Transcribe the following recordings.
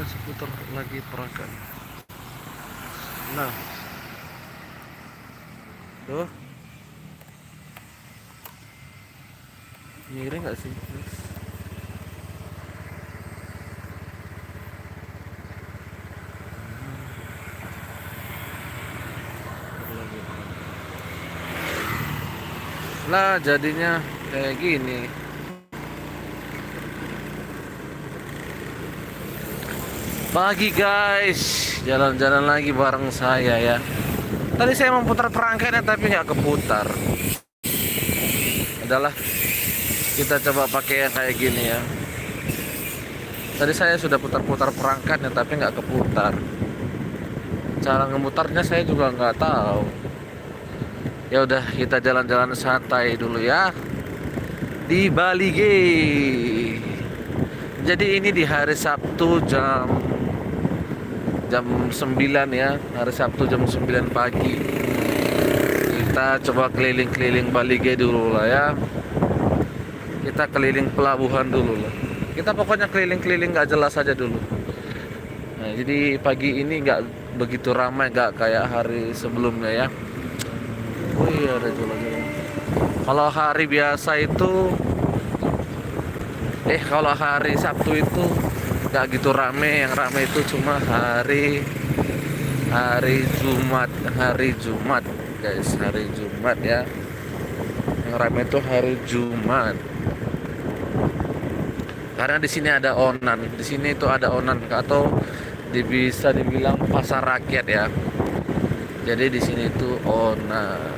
seputar lagi perangkat. Nah, tuh miring nggak sih? Lah jadinya kayak gini. Pagi guys, jalan-jalan lagi bareng saya ya. Tadi saya memutar perangkatnya tapi nggak keputar. Adalah kita coba pakai yang kayak gini ya. Tadi saya sudah putar-putar perangkatnya tapi nggak keputar. Cara ngemutarnya saya juga nggak tahu. Ya udah kita jalan-jalan santai dulu ya di Bali G. Jadi ini di hari Sabtu jam jam 9 ya, hari Sabtu jam 9 pagi. Kita coba keliling-keliling Bali G dulu lah ya. Kita keliling pelabuhan dulu lah. Kita pokoknya keliling-keliling nggak jelas aja dulu. Nah, jadi pagi ini nggak begitu ramai, nggak kayak hari sebelumnya ya. Oh iya ada jalan-jalan. Kalau hari biasa itu, kalau hari Sabtu itu nggak gitu rame. Yang rame itu cuma hari Jumat guys, hari Jumat ya. Yang rame itu hari Jumat. Karena di sini ada onan, di sini itu ada onan atau bisa dibilang pasar rakyat ya. Jadi di sini itu onan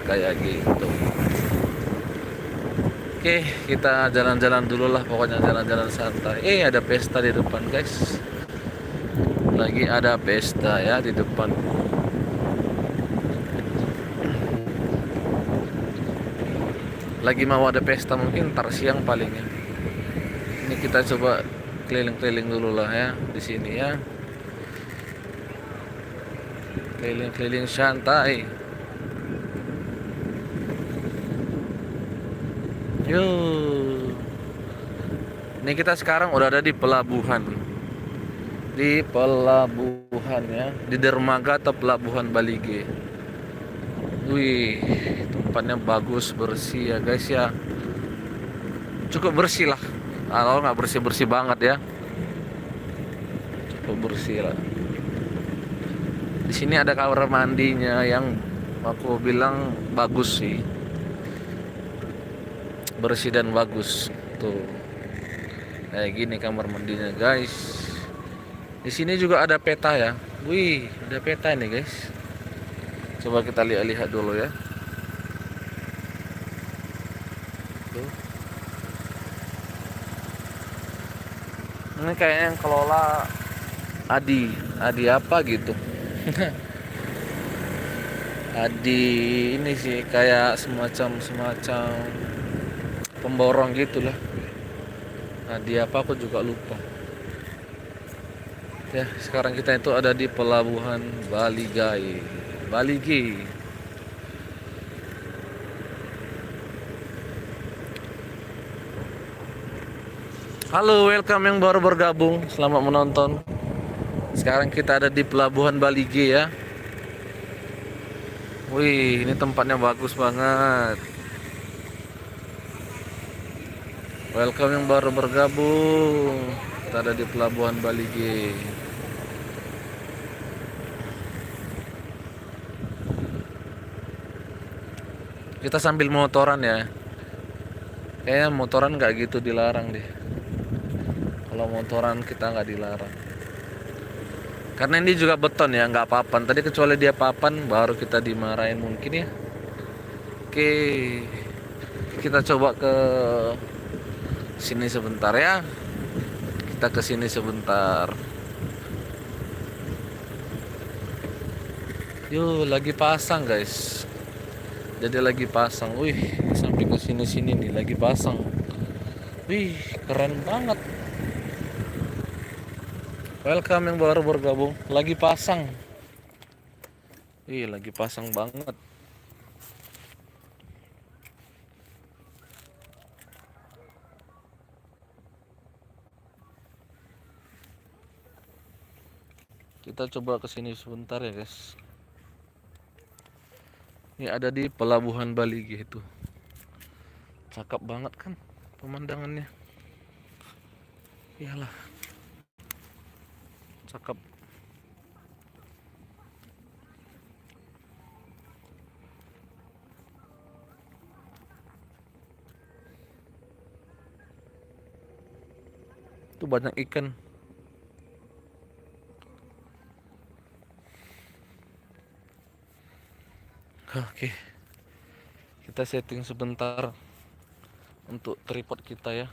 kayak gitu. Oke, kita jalan-jalan dulu lah, pokoknya jalan-jalan santai. Ada pesta di depan guys. Lagi ada pesta ya di depan. Lagi mau ada pesta mungkin ntar siang palingnya. Ini kita coba keliling-keliling dulu lah ya di sini ya. Keliling-keliling santai. Yuk. Ini kita sekarang udah ada di pelabuhan. Di pelabuhan ya, di dermaga atau pelabuhan Bali G. Wih, tempatnya bagus, bersih ya guys ya. Cukup bersih lah. Kalau nggak bersih-bersih banget ya. Cukup bersih lah. Di sini ada kamar mandinya yang aku bilang bagus sih. Bersih dan bagus. Tuh. Kayak gini kamar mandinya guys. Di sini juga ada peta ya. Wih, ada peta nih guys. Coba kita lihat-lihat dulu ya. Tuh. Ini kayaknya yang kelola Adi apa gitu. Adi ini sih kayak semacam pemborong gitulah. Adi apa aku juga lupa. Ya, sekarang kita itu ada di pelabuhan Bali G. Halo, welcome yang baru bergabung. Selamat menonton. Sekarang kita ada di pelabuhan Bali G ya. Wih, ini tempatnya bagus banget. Welcome yang baru bergabung. Kita ada di pelabuhan Bali G. Kita sambil motoran ya. Kayaknya motoran nggak gitu dilarang deh. Kalau motoran kita nggak dilarang. Karena ini juga beton ya, nggak papan. Tadi kecuali dia papan, baru kita dimarahin mungkin ya. Oke, kita coba ke sini sebentar ya. Kita ke sini sebentar. Yuk, lagi pasang guys. Jadi lagi pasang. Wih, sampai ke sini nih lagi pasang. Wih, keren banget. Welcome yang baru bergabung. Lagi pasang. Ih, lagi pasang banget. kita coba kesini sebentar ya guys. Ini ada di pelabuhan Bali gitu. Cakep banget kan pemandangannya. Iyalah, cakep. Itu banyak ikan. Oke, kita setting sebentar untuk tripod kita ya.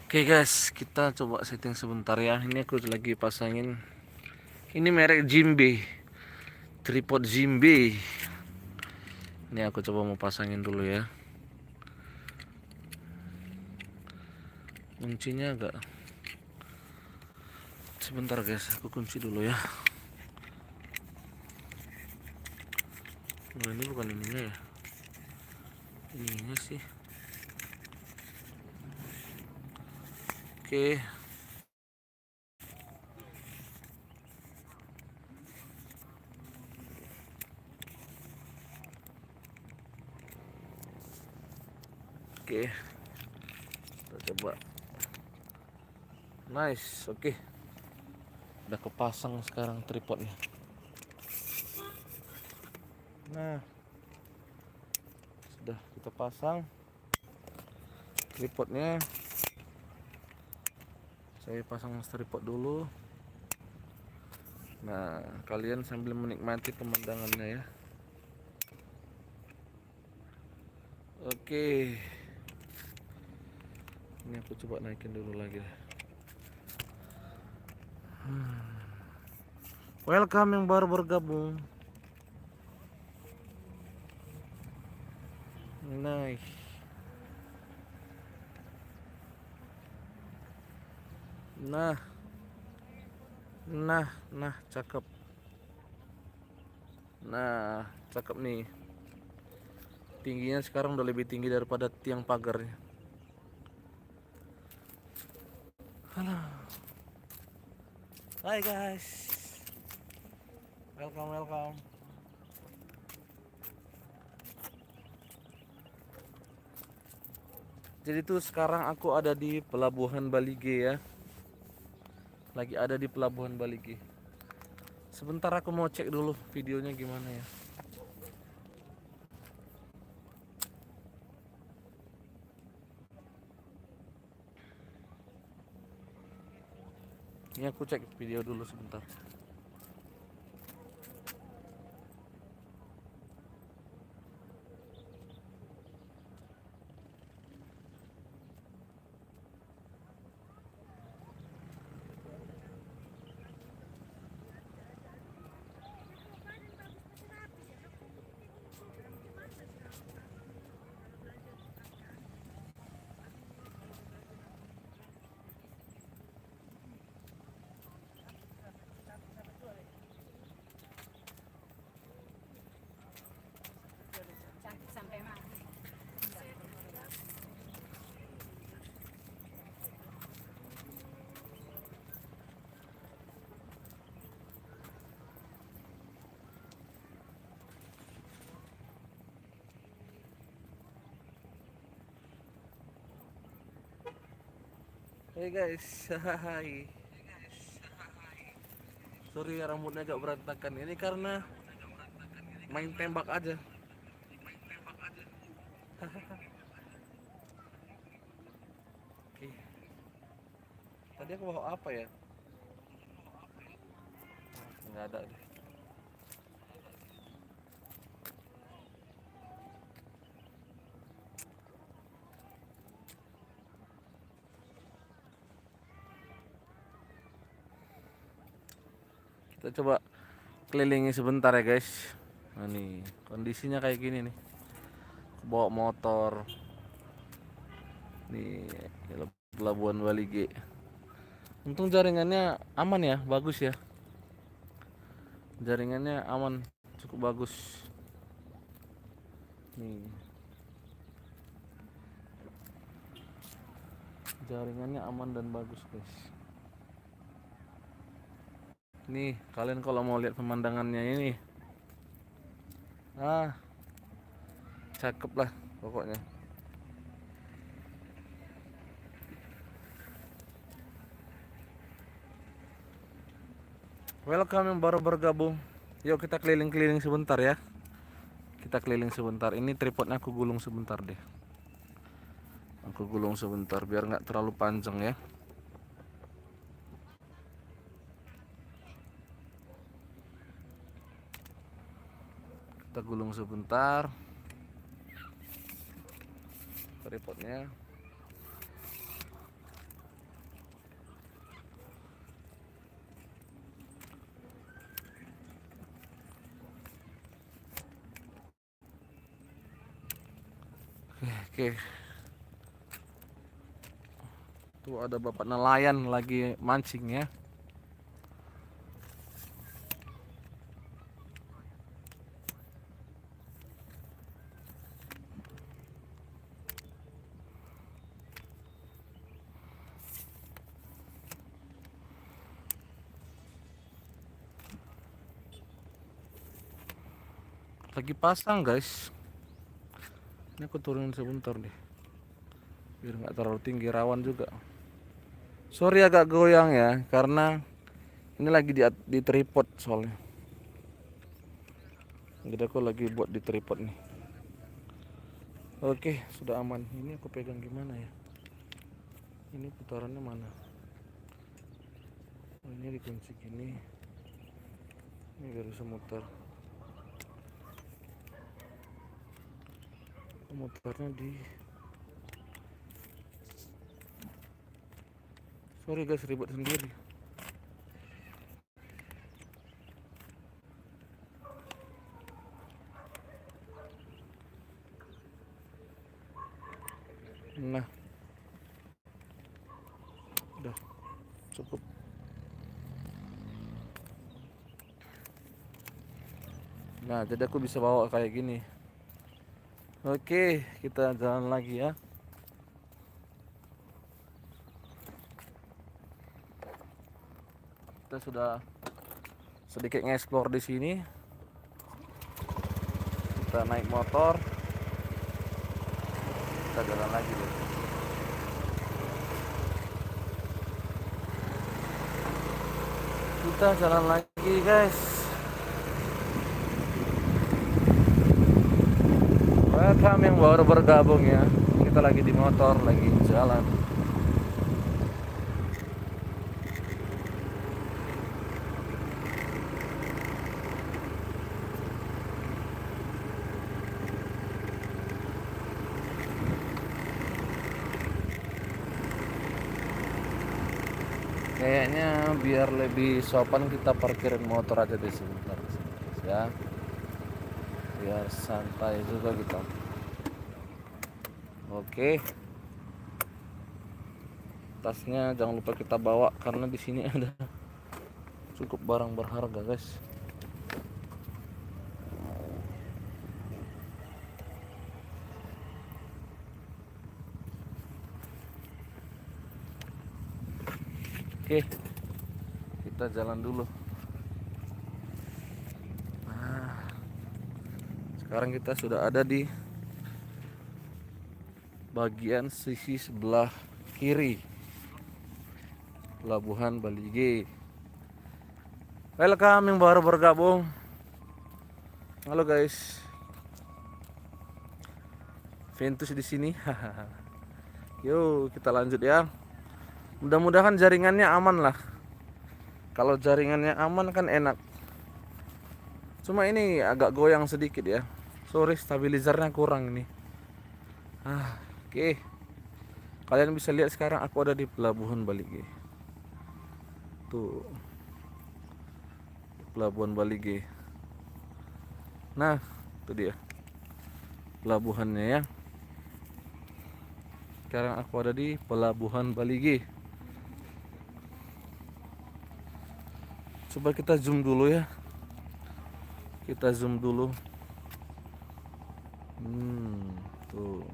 Oke guys, kita coba setting sebentar ya. Ini aku lagi pasangin. Ini merek Jimbe, tripod Jimbe. Ini aku coba mau pasangin dulu ya. Kuncinya agak. Sebentar guys, aku kunci dulu ya. Nah, ini bukan ininya ya. Ininya sih. Oke. Oke. Kita coba. Nice, oke. Udah kepasang sekarang tripodnya. Nah, sudah kita pasang tripodnya. Saya pasang tripod dulu. Nah, kalian sambil menikmati pemandangannya ya. Oke. Ini aku coba naikin dulu lagi. Welcome yang baru bergabung. Nice. Nah, cakep. Nah, cakep nih. Tingginya sekarang udah lebih tinggi daripada tiang pagarnya. Halo. Hai guys. Welcome. Jadi tuh sekarang aku ada di pelabuhan Balige ya. Lagi ada di pelabuhan Balige. Sebentar aku mau cek dulu videonya gimana ya. Ini aku cek video dulu sebentar. Sampai mana? Hey guys, hai. Sorry rambutnya agak berantakan. Ini karena main tembak aja. Oke. Tadi aku bawa apa ya? Nggak ada deh. Kita coba kelilingi sebentar ya guys. Nah nih kondisinya kayak gini nih. Aku bawa motor. Nih pelabuhan Balige. Untung jaringannya aman ya, bagus ya. Jaringannya aman, cukup bagus. Nih, jaringannya aman dan bagus guys. Nih kalian kalau mau lihat pemandangannya ini, cakep lah pokoknya. Welcome yang baru bergabung. Yuk kita keliling-keliling sebentar ya. Kita keliling sebentar. Ini tripodnya aku gulung sebentar deh. Aku gulung sebentar biar nggak terlalu panjang ya. Kita gulung sebentar tripodnya. Oke. Tuh ada bapak nelayan lagi mancing ya. Lagi pasang guys. Ini aku turunin sebentar deh biar nggak terlalu tinggi, rawan juga. Sorry agak goyang ya karena ini lagi di tripod soalnya. Jadi aku lagi buat di tripod nih. Oke, sudah aman. Ini aku pegang gimana ya? Ini putarannya mana? Oh, ini dikunci gini. Ini baru semutar. Mutarnya di. Sorry guys, ribet sendiri. Nah, udah cukup. Nah, jadi aku bisa bawa kayak gini. Oke, kita jalan lagi ya. Kita sudah sedikit nge-explore di sini. Kita naik motor. Kita jalan lagi deh. Kita jalan lagi guys. Welcome yang baru bergabung ya. Kita lagi di motor, lagi jalan. Kayaknya biar lebih sopan kita parkirin motor aja di sebentar ya. Biar santai juga kita. Oke. Tasnya jangan lupa kita bawa karena di sini ada cukup barang berharga, guys. Oke. Kita jalan dulu. Nah, sekarang kita sudah ada di bagian sisi sebelah kiri Pelabuhan Balige. Welcome yang baru bergabung. Halo guys. Ventus di sini. Yuk kita lanjut ya. Mudah-mudahan jaringannya aman lah. Kalau jaringannya aman kan enak. Cuma ini agak goyang sedikit ya. Sorry, stabilizernya kurang ini. Oke. Kalian bisa lihat sekarang aku ada di Pelabuhan Balige. Tuh. Pelabuhan Balige. Nah, itu dia. Pelabuhannya ya. Sekarang aku ada di Pelabuhan Balige. Coba kita zoom dulu ya. Kita zoom dulu. Tuh.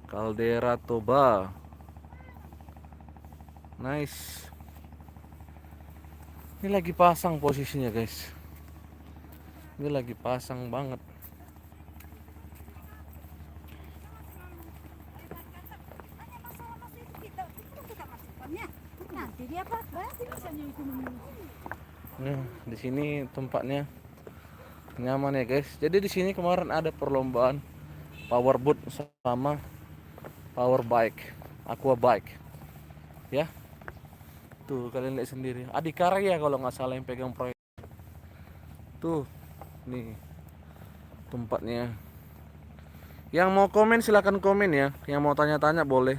Caldera Toba. Nice. Ini lagi pasang posisinya, guys. Ini lagi pasang banget. Nah, di sini tempatnya nyaman ya, guys. Jadi di sini kemarin ada perlombaan powerboat sama power bike, aqua bike. Ya. Tuh, kalian lihat sendiri. Adikarya kalau nggak salah yang pegang proyek. Tuh, nih tempatnya. Yang mau komen silahkan komen ya. Yang mau tanya-tanya boleh.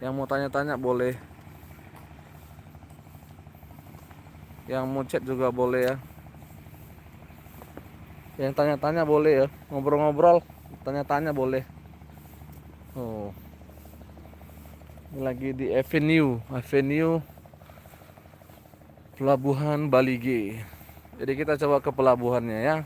Yang mau tanya-tanya boleh. Yang mau chat juga boleh ya. Yang tanya-tanya boleh ya. Ngobrol-ngobrol, tanya-tanya boleh. Oh. Ini lagi di Avenue Pelabuhan Bali G. Jadi kita coba ke pelabuhannya ya.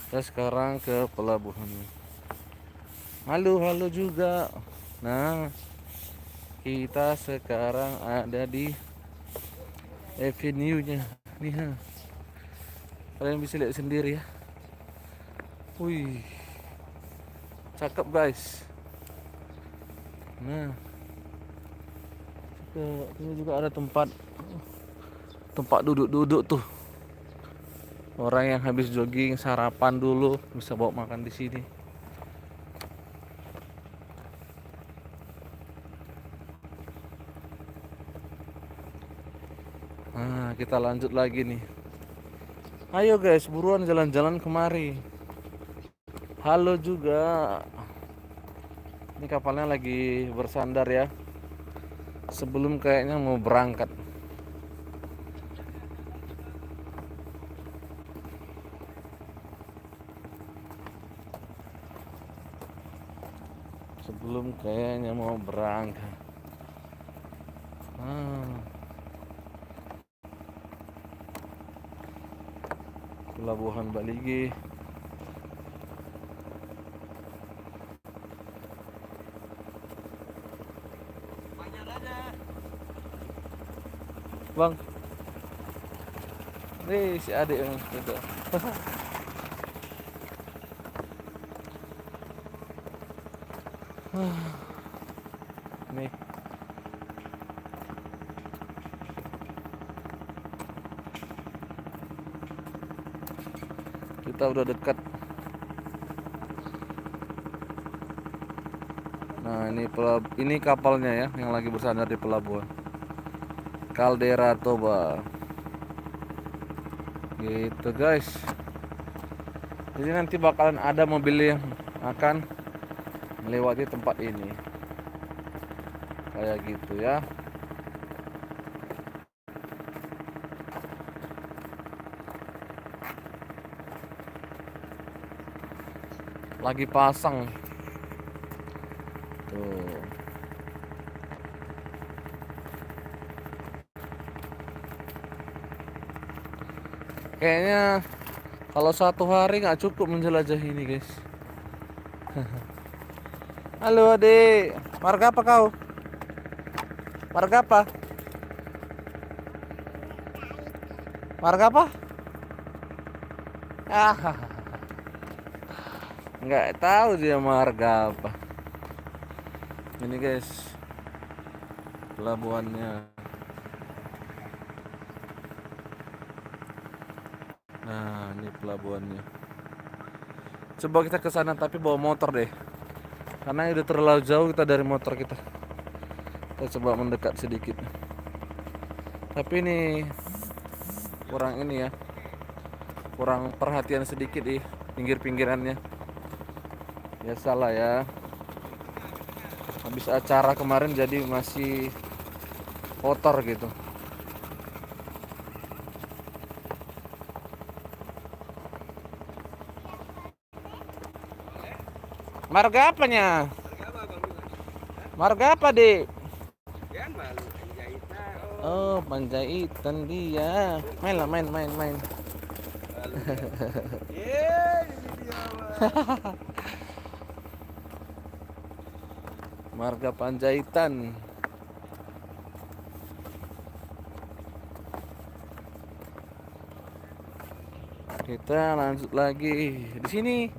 Kita sekarang ke pelabuhan. Halo juga. Nah, kita sekarang ada di avenue-nya. Nih, ha. Kalian bisa lihat sendiri ya. Wih, cakep guys. Nah, ini juga ada tempat duduk-duduk tuh. Orang yang habis jogging sarapan dulu bisa bawa makan di sini. Nah, kita lanjut lagi nih. Ayo guys, buruan jalan-jalan kemari. Halo juga. Ini kapalnya lagi bersandar ya. Sebelum kayaknya mau berangkat. Sebelum kayaknya mau berangkat. Pelabuhan Bali G. Bang, nih si adik yang itu. Nih. Kita udah dekat. Nah, ini kapalnya ya yang lagi bersandar di pelabuhan. Caldera Toba. Gitu guys. Jadi nanti bakalan ada mobil yang akan melewati tempat ini. Kayak gitu ya. Lagi pasang. Tuh. Kayaknya kalau satu hari nggak cukup menjelajah ini guys. Halo adik, marga apa kau? Marga apa? Marga apa? Nggak tahu dia marga apa. Ini guys, pelabuhannya. Nah, ini pelabuhannya. Coba kita ke sana tapi bawa motor deh. Karena udah terlalu jauh kita dari motor kita. Kita coba mendekat sedikit. Tapi ini kurang ini ya, kurang perhatian sedikit di pinggir-pinggirannya. Biasalah ya, habis acara kemarin jadi masih kotor gitu. Marga apanya? Marga apa, Dik? Oh, Panjaitan dia. Main lah, main. Marga Panjaitan. Kita lanjut lagi. Di sini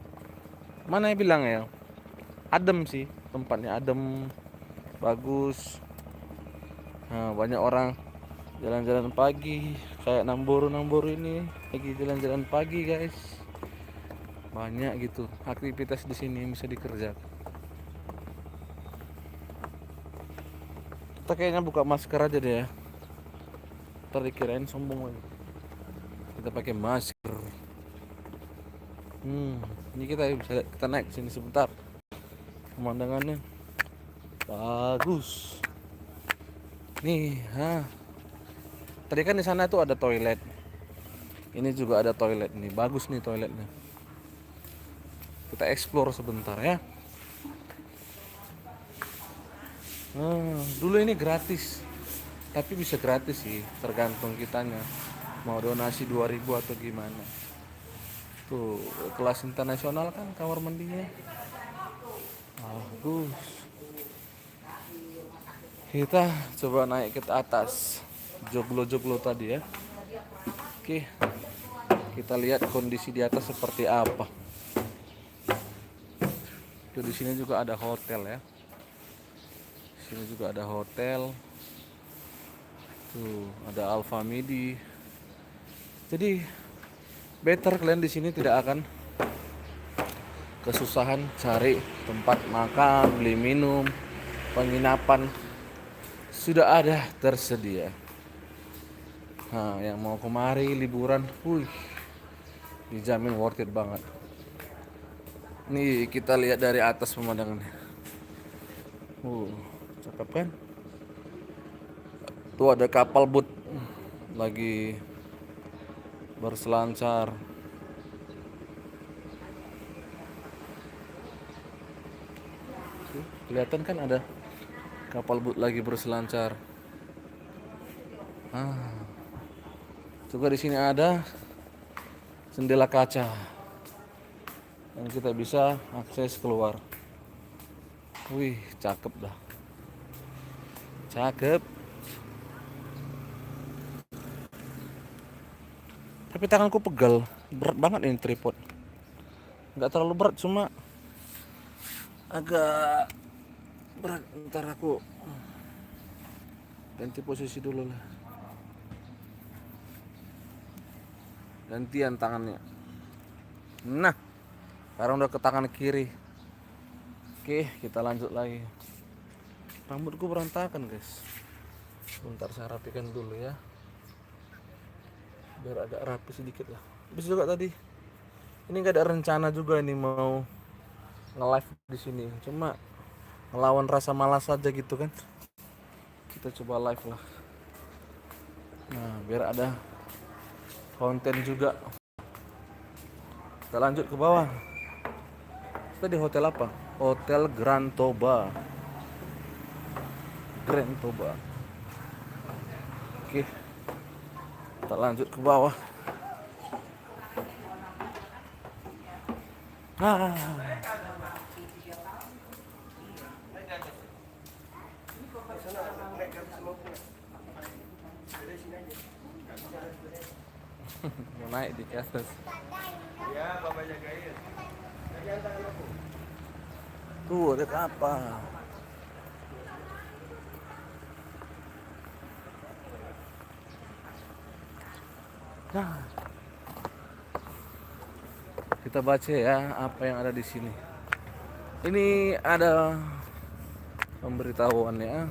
mana yang bilang ya? Adem sih, tempatnya adem, bagus. Nah, banyak orang jalan-jalan pagi, kayak Namboru ini lagi jalan-jalan pagi, guys. Banyak gitu aktivitas di sini yang bisa dikerjakan. Kita kayaknya buka masker aja deh ya. Ntar dikirain sombong lagi. Kita pakai masker. Ini kita naik ke sini sebentar. Pemandangannya bagus. Nih, tadi kan di sana tuh ada toilet. Ini juga ada toilet nih. Bagus nih toiletnya. Kita explore sebentar ya. Dulu ini gratis. Tapi bisa gratis sih, tergantung kitanya. Mau donasi 2.000 atau gimana. Tuh, kelas internasional kan kamar mandinya. Bagus. Kita coba naik ke atas. Joglo tadi ya. Oke. Kita lihat kondisi di atas seperti apa. Tuh, di sini juga ada hotel ya. Di sini juga ada hotel. Tuh, ada Alfamidi. Jadi better kalian di sini tidak akan kesusahan cari tempat makan, beli minum, penginapan sudah ada tersedia. Nah, yang mau kemari liburan, dijamin worth it banget. Nih kita lihat dari atas pemandangannya. Cakep kan? Tuh ada kapal boat lagi berselancar. Kelihatan kan ada kapal boat lagi berselancar. Juga di sini ada jendela kaca dan kita bisa akses keluar. Wih, cakep dah. Cakep. Tapi tanganku pegal, berat banget ini tripod. Nggak terlalu berat, cuma agak berat. Ntar aku ganti posisi dulu lah. Gantian tangannya. Nah, sekarang udah ke tangan kiri. Oke, kita lanjut lagi. Rambutku berantakan, guys. Bentar saya rapikan dulu ya, biar agak rapi sedikit lah. Habis juga tadi ini nggak ada rencana juga ini mau nge-live di sini, cuma ngelawan rasa malas aja gitu kan. Kita coba live lah. Nah, biar ada konten juga. Kita lanjut ke bawah. Kita di hotel apa? Hotel Grand Toba. Oke, kita lanjut ke bawah. Mau naik di atas. Ya, Bapak jagain. Tuh, ada apa? Nah, kita baca ya apa yang ada di sini. Ini ada pemberitahuannya.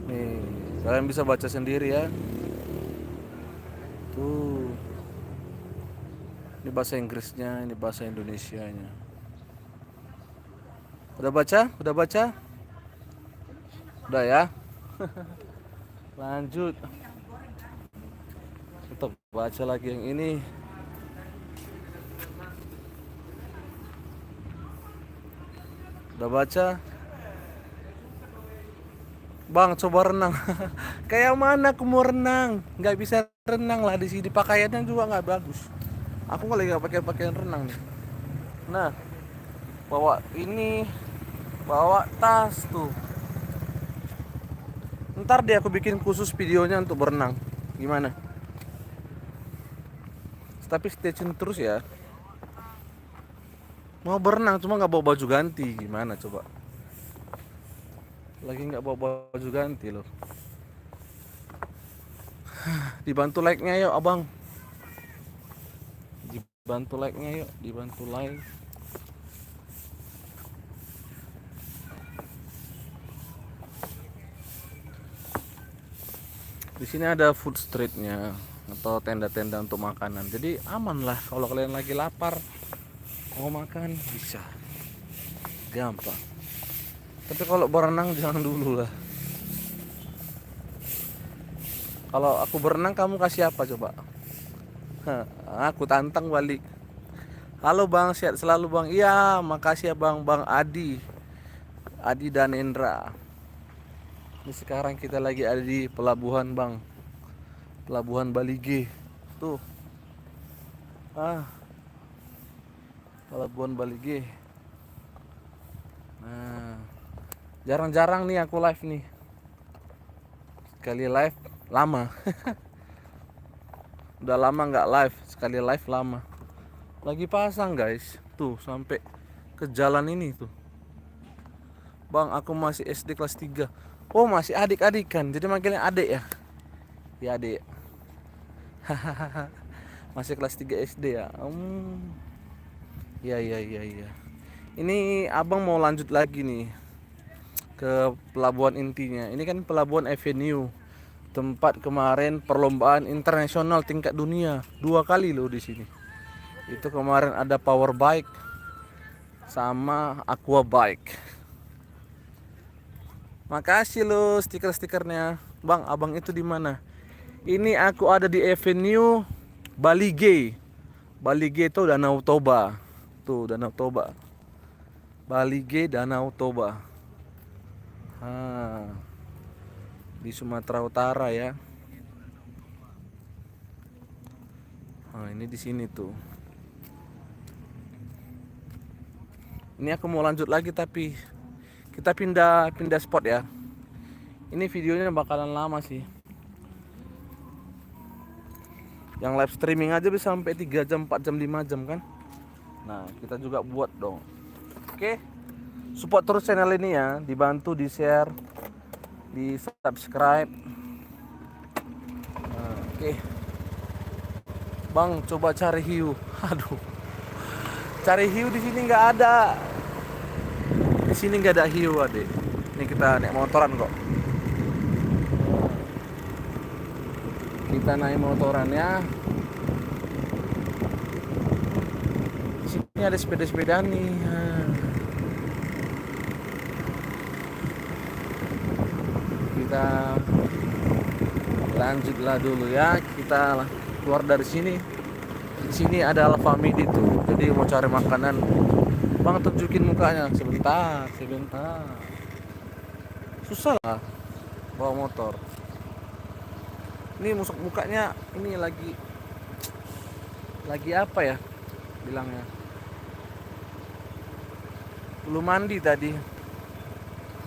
Nih, Kalian bisa baca sendiri ya. Tuh. Ini bahasa Inggrisnya, ini bahasa Indonesianya. Udah baca? Udah baca? Udah ya. Lanjut. Kita baca lagi yang ini. Udah baca? Bang, coba renang. Kayak mana aku mau renang? Nggak bisa renang lah di sini. Pakaiannya juga nggak bagus. Aku kali nggak pakai pakaian renang nih. Nah, bawa ini, bawa tas tuh. Ntar deh aku bikin khusus videonya untuk berenang. Gimana? Tapi stay tune terus ya. Mau berenang cuma nggak bawa baju ganti. Gimana coba? Lagi nggak bawa baju ganti loh. Dibantu like-nya yuk abang. Dibantu like-nya yuk. Dibantu like. Di sini ada food street-nya atau tenda-tenda untuk makanan. Jadi aman lah kalau kalian lagi lapar mau makan bisa. Gampang. Tapi kalau berenang jangan dulu lah. Kalau aku berenang kamu kasih apa coba? Aku tantang balik. Halo bang, sehat selalu bang. Iya, makasih ya bang, bang Adi dan Indra. Ini sekarang kita lagi ada di pelabuhan bang, pelabuhan Bali G. Tuh, pelabuhan Bali G. Nah, jarang-jarang nih aku live nih. Sekali live lama. Udah lama nggak live, sekali live lama. Lagi pasang guys, tuh sampai ke jalan ini tuh. Bang, aku masih SD kelas 3. Oh, masih adik-adikan, jadi manggilnya adik ya. Ya adik. Masih kelas 3 SD ya. Iya. Ini abang mau lanjut lagi nih ke pelabuhan intinya. Ini kan pelabuhan Avenue, tempat kemarin perlombaan internasional tingkat dunia 2 kali loh di sini. Itu kemarin ada power bike sama aqua bike. Makasih lo stiker-stikernya. Bang, abang itu di mana? Ini aku ada di Avenue Bali G. Bali G itu Danau Toba. Tuh, Danau Toba. Bali G Danau Toba. Di Sumatera Utara ya. Ini di sini tuh. Ini aku mau lanjut lagi tapi kita pindah spot ya. Ini videonya bakalan lama sih. Yang live streaming aja bisa sampai 3 jam, 4 jam, 5 jam kan. Nah, kita juga buat dong. Oke. Support terus channel ini ya, dibantu di share, di subscribe. Oke. Bang, coba cari hiu. Aduh. Cari hiu di sini nggak ada. Di sini nggak ada hiu, adik. Ini kita naik motoran kok. Kita naik motoran ya. Di sini ada sepeda-sepeda nih. Kita lanjutlah dulu ya. Kita keluar dari sini. Di sini ada Alfamidi tuh. Jadi mau cari makanan. Bang, tunjukin mukanya. Sebentar. Susah lah bawa motor. Ini mukanya ini lagi apa ya bilangnya? Belum mandi tadi.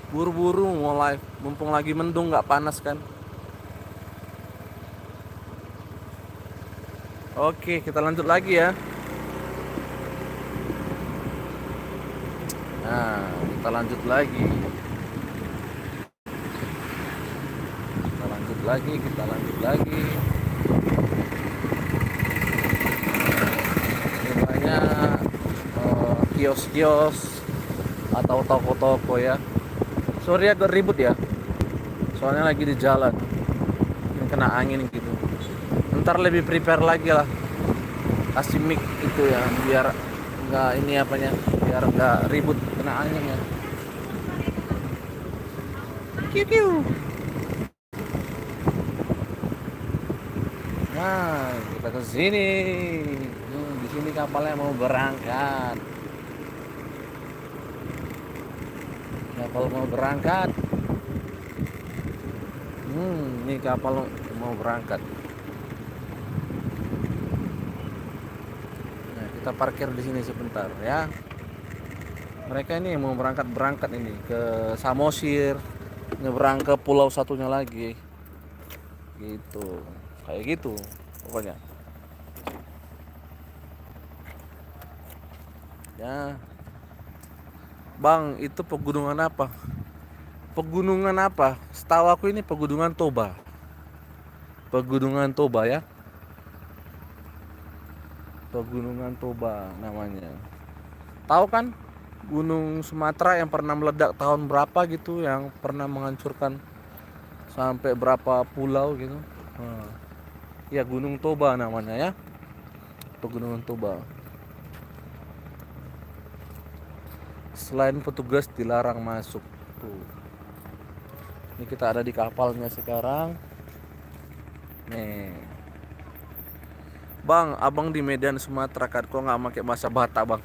Buru-buru mau live, mumpung lagi mendung nggak panas kan. Oke, kita lanjut lagi ya. Nah, kita lanjut lagi. Kita lanjut lagi. Ini banyak kios-kios atau toko-toko ya. Sorry agak ribut ya. Soalnya lagi di jalan. kena angin gitu. Ntar lebih prepare lagi lah, kasih mic itu ya, biar nggak ini apanya, biar nggak ribut kena angin ya. Kiu kiu. Nah, kita ke sini. Di sini kapalnya mau berangkat. Kapal mau berangkat. Ini kapal mau berangkat. Nah, kita parkir di sini sebentar ya. Mereka ini mau berangkat ini ke Samosir, nyebrang ke pulau satunya lagi. Gitu. Kayak gitu pokoknya. Ya. Bang, itu pegunungan apa? Pegunungan apa? Setahu aku ini Pegunungan Toba. Pegunungan Toba ya. Pegunungan Toba namanya. Tahu kan Gunung Sumatera yang pernah meledak tahun berapa gitu, yang pernah menghancurkan sampai berapa pulau gitu. Ya Gunung Toba namanya ya. Pegunungan Toba. Selain petugas dilarang masuk. Tuh. Ini kita ada di kapalnya sekarang. Nih. Bang, abang di Medan Sumatera kan, kok nggak pakai bahasa Batak bang?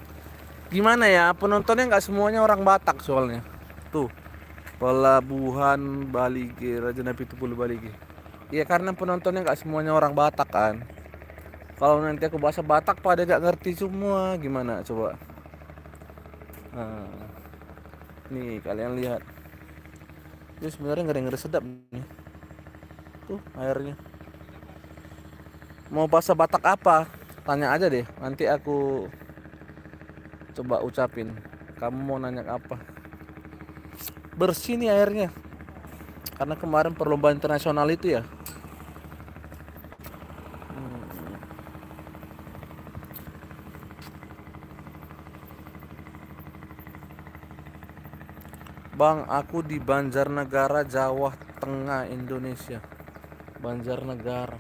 Gimana ya, penontonnya nggak semuanya orang Batak soalnya. Tuh, Pelabuhan Balige, Raja Napi Tupulu Balige. Iya karena penontonnya nggak semuanya orang Batak kan. Kalau nanti aku bahasa Batak pada nggak ngerti semua, gimana coba? Nah, nih kalian lihat. Ini sebenarnya ngeri-ngeri sedap nih. Tuh airnya. Mau bahasa Batak apa? Tanya aja deh, nanti aku coba ucapin. Kamu mau nanya apa? Bersih nih airnya. Karena kemarin perlombaan internasional itu ya. Bang, aku di Banjarnegara, Jawa Tengah, Indonesia. Banjarnegara.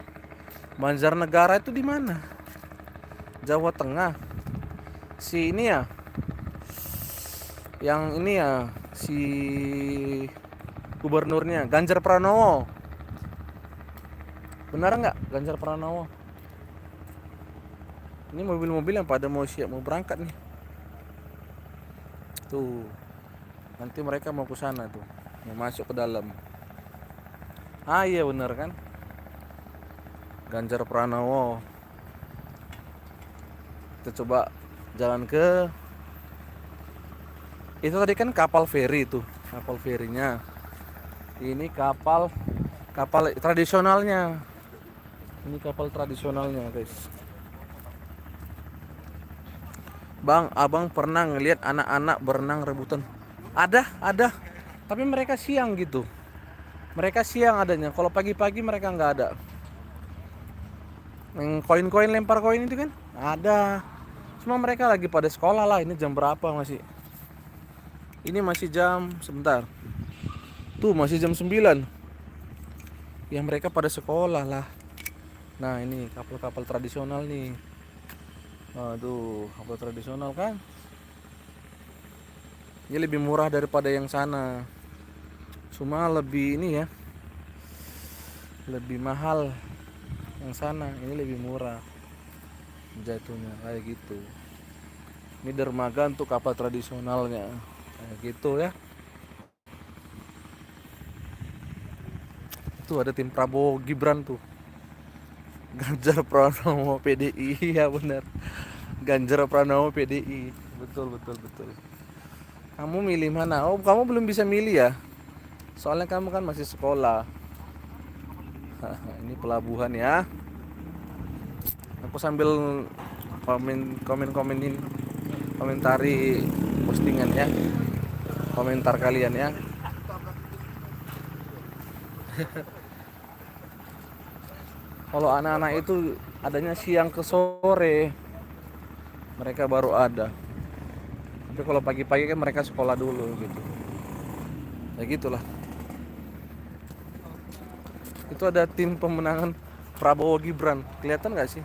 Banjarnegara itu di mana? Jawa Tengah. Si ini ya. Yang ini ya, si gubernurnya Ganjar Pranowo. Benar nggak Ganjar Pranowo? Ini mobil-mobil yang pada mau siap mau berangkat nih. Tuh. Nanti mereka mau ke sana tuh, mau masuk ke dalam. Ah iya benar kan, Ganjar Pranowo. Kita coba jalan ke itu tadi kan kapal feri tuh, kapal ferinya. Ini kapal tradisionalnya. Ini kapal tradisionalnya guys. Bang, abang pernah ngelihat anak-anak berenang rebutan? Ada. Tapi mereka siang gitu. Mereka siang adanya. Kalau pagi-pagi mereka nggak ada. Yang koin-koin lempar koin itu kan? Ada. Cuma mereka lagi pada sekolah lah. Ini jam berapa masih? Ini masih jam sebentar. Tuh masih jam 9. Ya mereka pada sekolah lah. Nah ini kapal-kapal tradisional nih. Aduh, kapal tradisional kan? Ini lebih murah daripada yang sana. Cuma lebih ini ya. Lebih mahal yang sana. Ini lebih murah jatuhnya kayak gitu. Ini dermaga untuk kapal tradisionalnya. Kayak gitu ya. Tuh ada tim Prabowo Gibran tuh. Ganjar Pranowo PDI ya benar. Ganjar Pranowo PDI. Betul. Kamu milih mana? Oh, kamu belum bisa milih ya? Soalnya kamu kan masih sekolah. Ini pelabuhan ya. Aku sambil komentari postingan ya. Komentar kalian ya. Kalau anak-anak itu adanya siang ke sore. Mereka baru ada. Tapi kalau pagi-pagi kan mereka sekolah dulu gitu. Ya gitulah. Itu ada tim pemenangan Prabowo Gibran. Kelihatan nggak sih?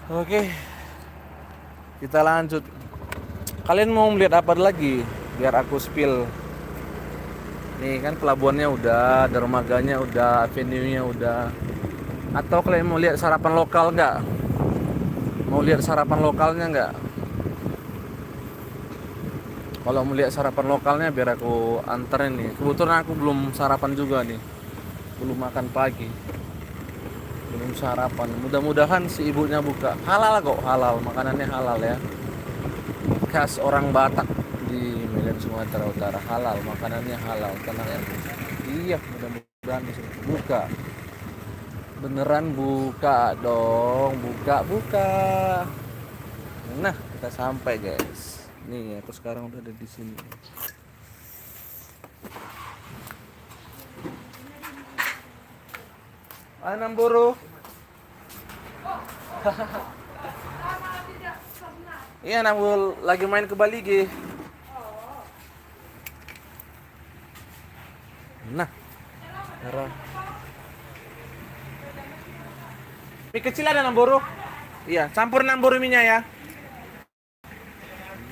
Oke, kita lanjut. Kalian mau melihat apa lagi? Biar aku spill. Nih kan pelabuhannya udah, dermaganya udah, venue-nya udah. Atau kalian mau lihat sarapan lokal nggak? Mau lihat sarapan lokalnya nggak? Kalau mau lihat sarapan lokalnya biar aku anterin nih. Kebetulan aku belum sarapan juga nih. Belum makan pagi. Belum sarapan. Mudah-mudahan si ibunya buka. Halal kok, halal. Makanannya halal ya. Khas orang Batak di Medan Sumatera Utara. Halal, makanannya halal. Tenang ya. Iya, mudah-mudahan buka. Beneran buka dong. Buka. Nah, kita sampai guys. Nih, aku sekarang udah ada di sini. Namburu. Iya, Nambul lagi main ke Bali G. Nah, merah. Mie kecil ada Namburu? Iya, campur Namburu minyak ya.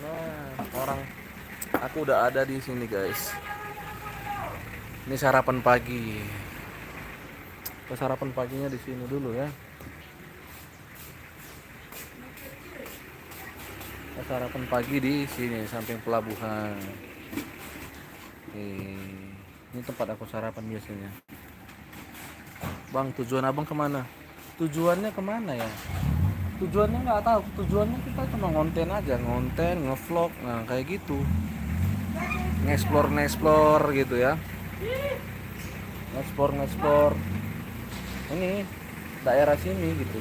Nah, orang aku udah ada di sini guys. Ini sarapan pagi. Sarapan paginya di sini dulu ya. Sarapan pagi di sini samping pelabuhan. Ini tempat aku sarapan biasanya. Bang, tujuan abang kemana? Tujuannya kemana ya? Tujuannya nggak tahu. Tujuannya kita cuma ngonten aja, ngonten, ngevlog, nah kayak gitu. Nge-explore gitu ya. Nge-explore ini daerah sini gitu.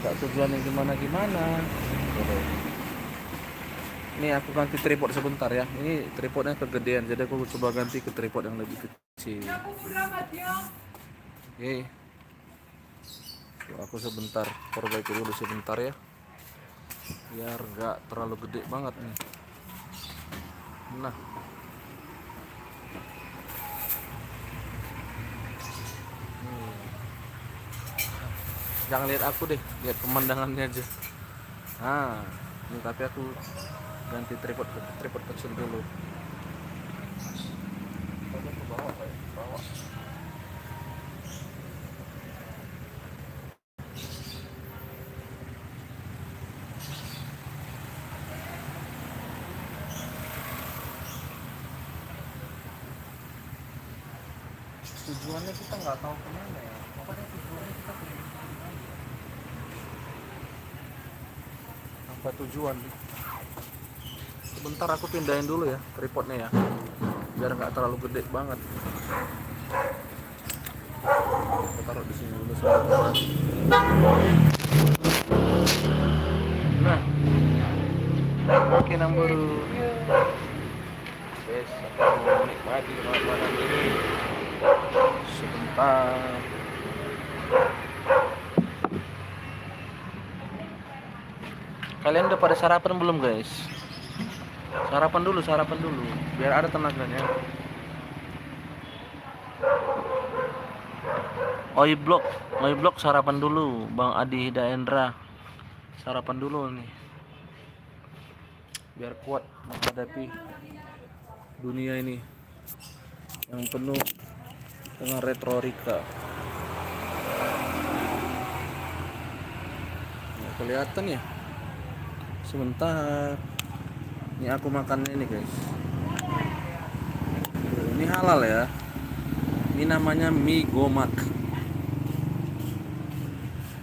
Nggak tujuan yang gimana gitu. Ini aku ganti tripod sebentar ya. Ini tripodnya kegedean, jadi aku coba ganti ke tripod yang lebih kecil. Oke. Aku sebentar perbaiki dulu sebentar ya, biar nggak terlalu gede banget nih. Nah, jangan lihat aku deh, lihat pemandangannya aja. Nah, ini tapi aku ganti tripod kecil dulu. Tujuannya kita nggak tahu kemana ya. Pokoknya tujuannya kita apa tujuan? Sebentar aku pindahin dulu ya tripodnya ya, biar nggak terlalu gede banget. Aku taruh di sini dulu sebentar. Nah, oke Namburu. Yes, aku mau menikmati malam ini sebentar. Kalian udah pada sarapan belum guys? Sarapan dulu, biar ada tenaganya. Oi blok sarapan dulu, Bang Adi Daendra. Sarapan dulu nih. Biar kuat menghadapi dunia ini yang penuh dengan retorika. Nggak kelihatan ya? Sebentar. Ini aku makannya ini guys. Ini halal ya. Ini namanya mie gomak.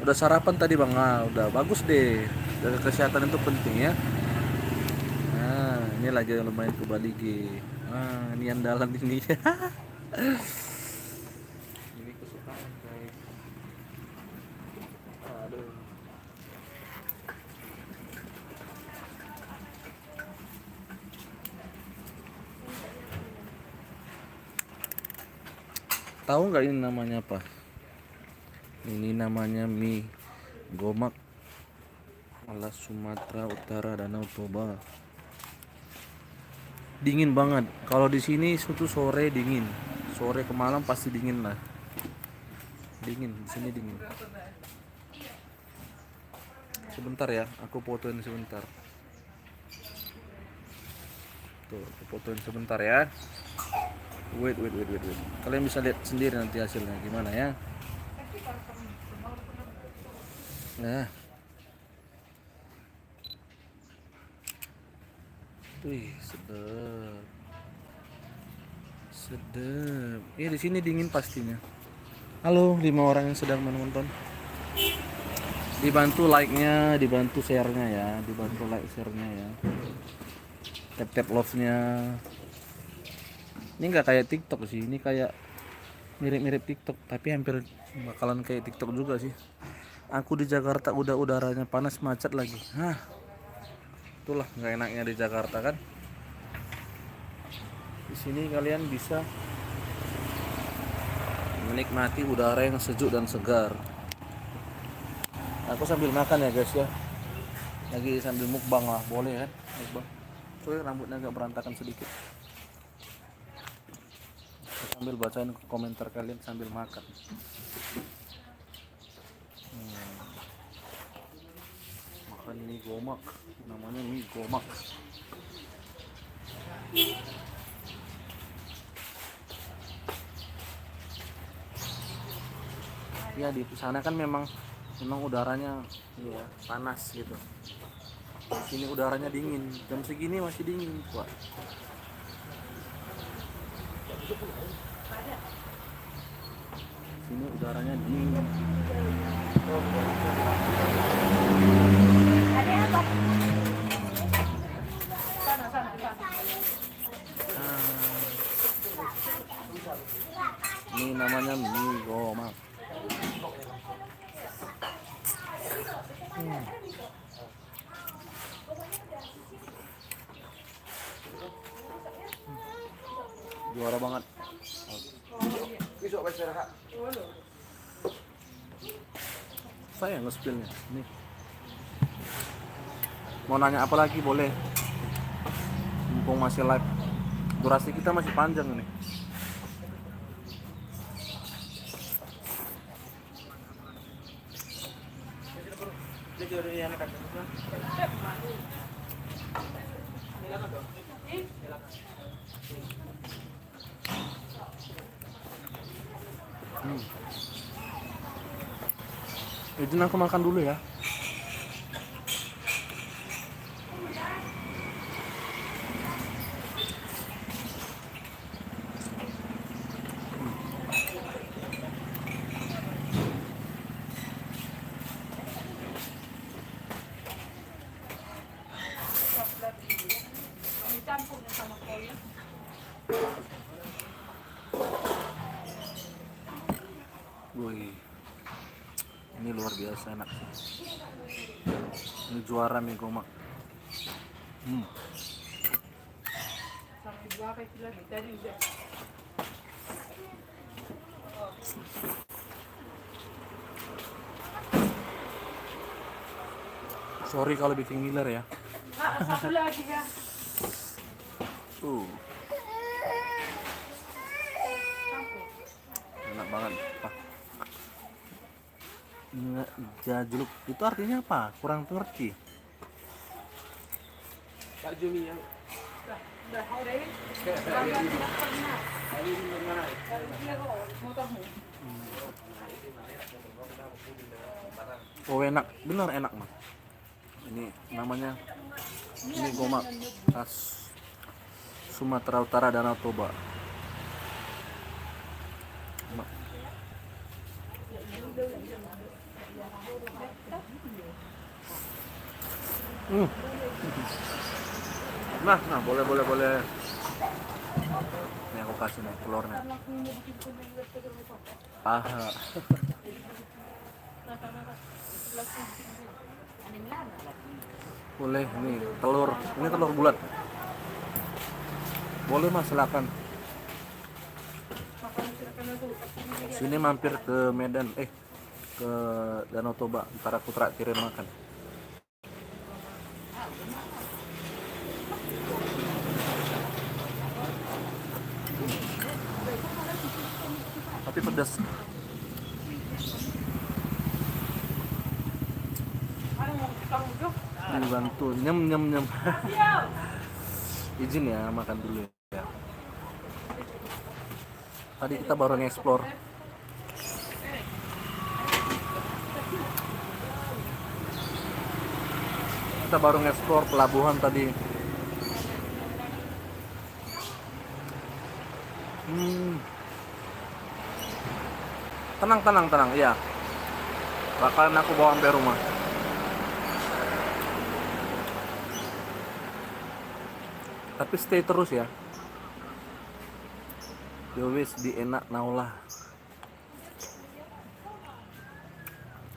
Udah sarapan tadi bang? Nah, udah bagus deh. Jaga kesehatan itu penting ya. Nah, ini lagi lumayan ke Bali G. Nah, ini andalan ini. Ini kesukaan guys. Aduh. Tahu nggak ini namanya apa? Ini namanya mie gomak ala Sumatera Utara Danau Toba. Dingin banget. Kalau di sini suatu sore dingin. Sore ke malam pasti dingin lah. Dingin, di sini dingin. Sebentar ya, aku fotoin sebentar. Tuh, aku fotoin sebentar ya. Wait. Kalian bisa lihat sendiri nanti hasilnya gimana ya. Nah, wih, sedap. Sedap. Ya di sini dingin pastinya. Halo, 5 orang yang sedang menonton. Dibantu like-nya, dibantu share-nya ya, dibantu like share-nya ya. Tap love-nya. Ini nggak kayak TikTok sih, ini kayak mirip-mirip TikTok, tapi hampir bakalan kayak TikTok juga sih. Aku di Jakarta udah udaranya panas, macet lagi. Hah, itulah nggak enaknya di Jakarta kan. Di sini kalian bisa menikmati udara yang sejuk dan segar. Aku sambil makan ya guys ya. Lagi sambil mukbang lah, boleh kan? Mukbang. Soalnya rambutnya agak berantakan sedikit. Sambil bacain komentar kalian sambil makan. Makan mie gomak, namanya mie gomak. Ya di sana kan memang udaranya ya panas gitu. Sini udaranya dingin, jam segini masih dingin Pak. Sini udaranya dingin. Ini namanya mie gomak. Juara banget. Saya nge-spillnya. Nih. Mau nanya apa lagi boleh. Mumpung masih live. Durasi kita masih panjang nih. Izin aku makan dulu ya. Wih, ini luar biasa enak sih. Ini juara mie gomak. Sorry kalau bikin ngiler ya. Satu lagi ya. Enak banget. Pak. Nggak jajuluk itu artinya apa? Kurang ngerti. Kak Jumi yang Oh enak, benar enak mas. Ini namanya mie gomak khas Sumatera Utara Danau Toba. Nah, boleh. Ini aku kasih nih telurnya. Paha. Boleh nih telur. Ini telur bulat. Boleh mas, silakan. Sini mampir ke Medan, ke Danau Toba. Ntar aku traktirin makan. tapi pedas. Ano mo, kamu jo? Dibantu. Nyem nyem nyem. Yo! Izin ya makan dulu ya. Tadi kita baru nge-explore. Kita baru nge-explore pelabuhan tadi. Tenang, tenang, tenang, iya. Bakalan aku bawa sampai rumah. Tapi stay terus ya. Yowis di enak naulah.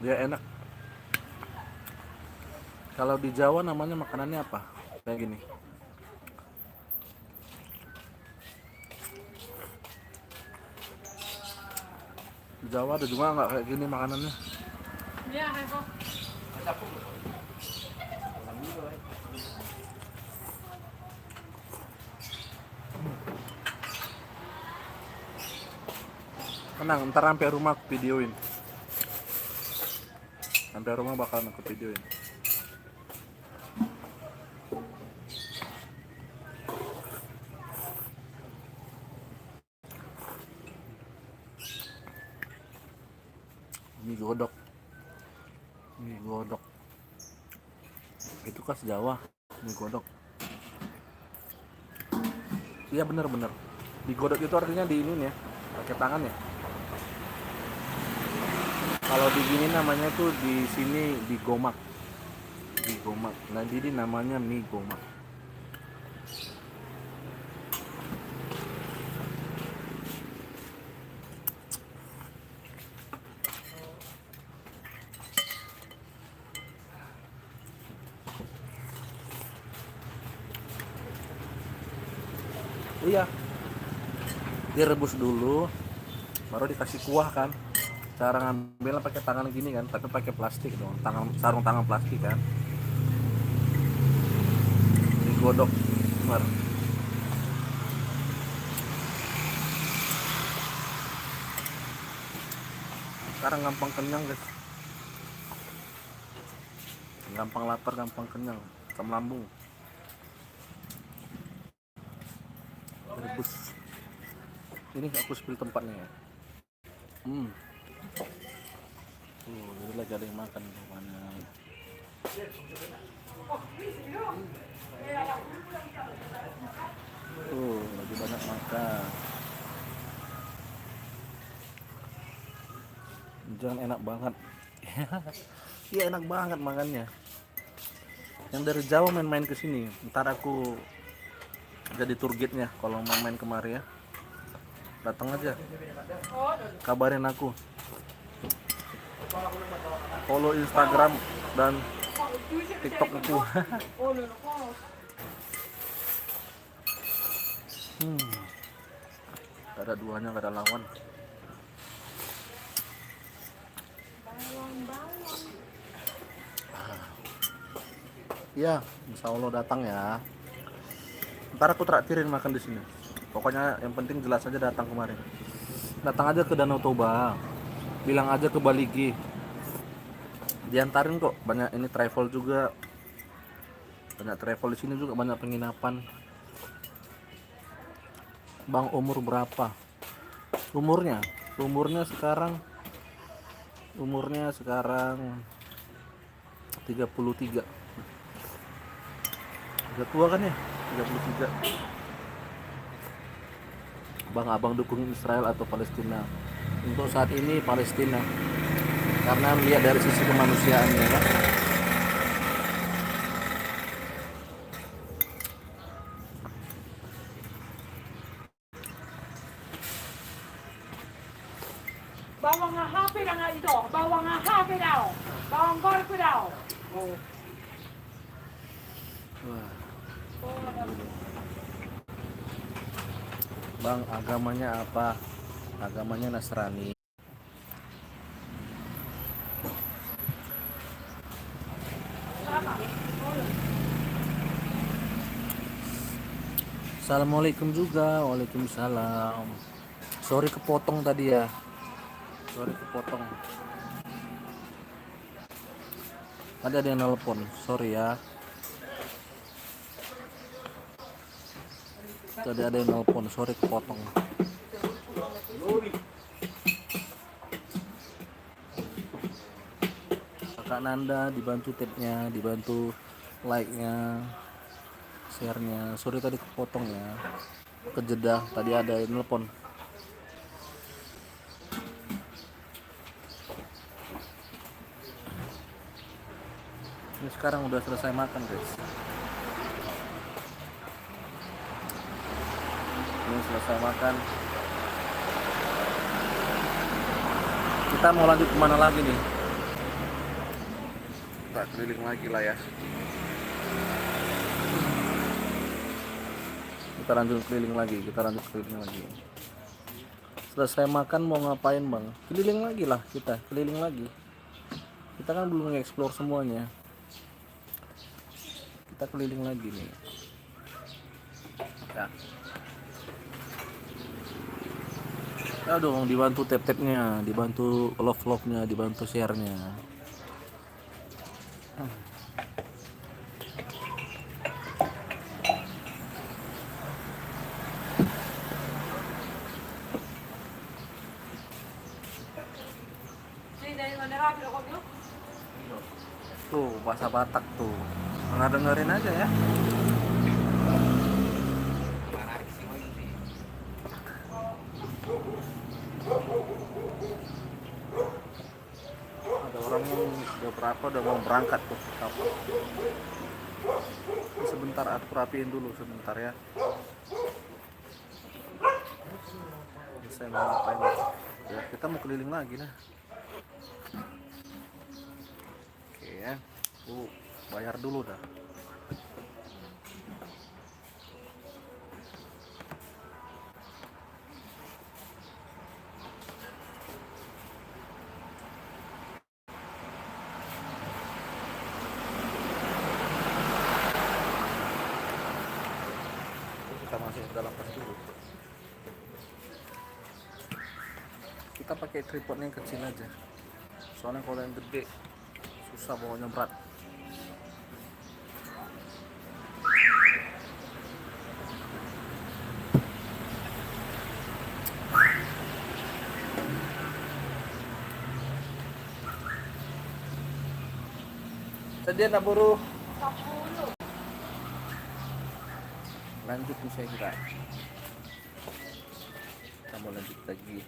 Dia enak. Kalau di Jawa namanya makanannya apa? Kayak gini. Di Jawa ada juga nggak kayak gini makanannya? Yeah, hay po. Tenang, ntar sampai rumah aku videoin. Sampai rumah bakalan aku videoin. Mie godok. Mie godok. Itu khas Jawa, mie godok. Iya bener-bener. Digodok itu artinya di ini ya, pakai tangan ya. Kalau di gini namanya tuh di sini digomak. Digomak. Nah, jadi namanya mie gomak. Iya. Direbus dulu, baru dikasih kuah kan. Cara ngambilnya pakai tangan gini kan, tapi pakai plastik dong, sarung tangan plastik kan. Digodok, bener. Sekarang gampang kenyang guys, gampang lapar, gampang kenyang, asam lambung. Rebus. Ini aku spill tempatnya ya. Ini lagi ada yang makan mana? Lagi banyak makan. Jangan enak banget. Iya enak banget makannya. Yang dari Jawa main-main ke sini. Ntar aku jadi tour guide-nya kalau mau main kemari ya. Datang aja. Kabarin aku. Follow Instagram dan TikTok aku. Gak ada duanya, gak ada lawan. Iya, insya Allah datang ya. Ntar aku traktirin makan di sini. Pokoknya yang penting jelas aja datang kemarin. Datang aja ke Danau Toba. Bilang aja ke Baligi. Diantarin kok. Banyak ini travel juga. Banyak travel di sini juga, banyak penginapan. Bang, umur berapa? Umurnya sekarang 33. Udah tua kan ya? 33. Abang dukung Israel atau Palestina? Untuk saat ini Palestina, karena melihat dari sisi kemanusiaannya kan. Bawang nga happy na nga ito. Bawang nga happy daw. Bawang gorko daw. Oh. Wah. Bang, agamanya apa? Agamanya Nasrani. Assalamualaikum juga. Waalaikumsalam. Sorry kepotong tadi ya. Sorry kepotong. Tadi ada yang nelpon, sorry ya. Tadi ada yang nelpon, sorry kepotong. Kakak Nanda dibantu tab-nya, dibantu like-nya, share-nya. Sorry tadi kepotong ya. Kejedah, tadi ada yang nelpon. Ini sekarang udah selesai makan guys. Ini selesai makan. Kita mau lanjut kemana lagi nih? Kita keliling lagi lah ya. Kita lanjut keliling lagi. Selesai makan mau ngapain bang? Keliling lagi lah kita, keliling lagi. Kita kan belum nge-explore semuanya. Kita keliling lagi nih ya. Ya dong, dibantu tap-tapnya, dibantu love-nya, dibantu share-nya. Tuh bahasa Batak tuh, dengerin aja ya. Ada orang yang udah mau berangkat tuh ke kapal. Sebentar aku rapiin dulu sebentar ya. Saya mau ngapain ya, kita mau keliling lagi lah. Oke ya, bayar dulu dah. Kita masuk ke dalam tas dulu. Kita pakai tripod yang kecil aja, soalnya kalau yang gede susah bawanya, berat. Sedia nak buru? Lanjut nih saya kira. Kita mau lanjut lagi.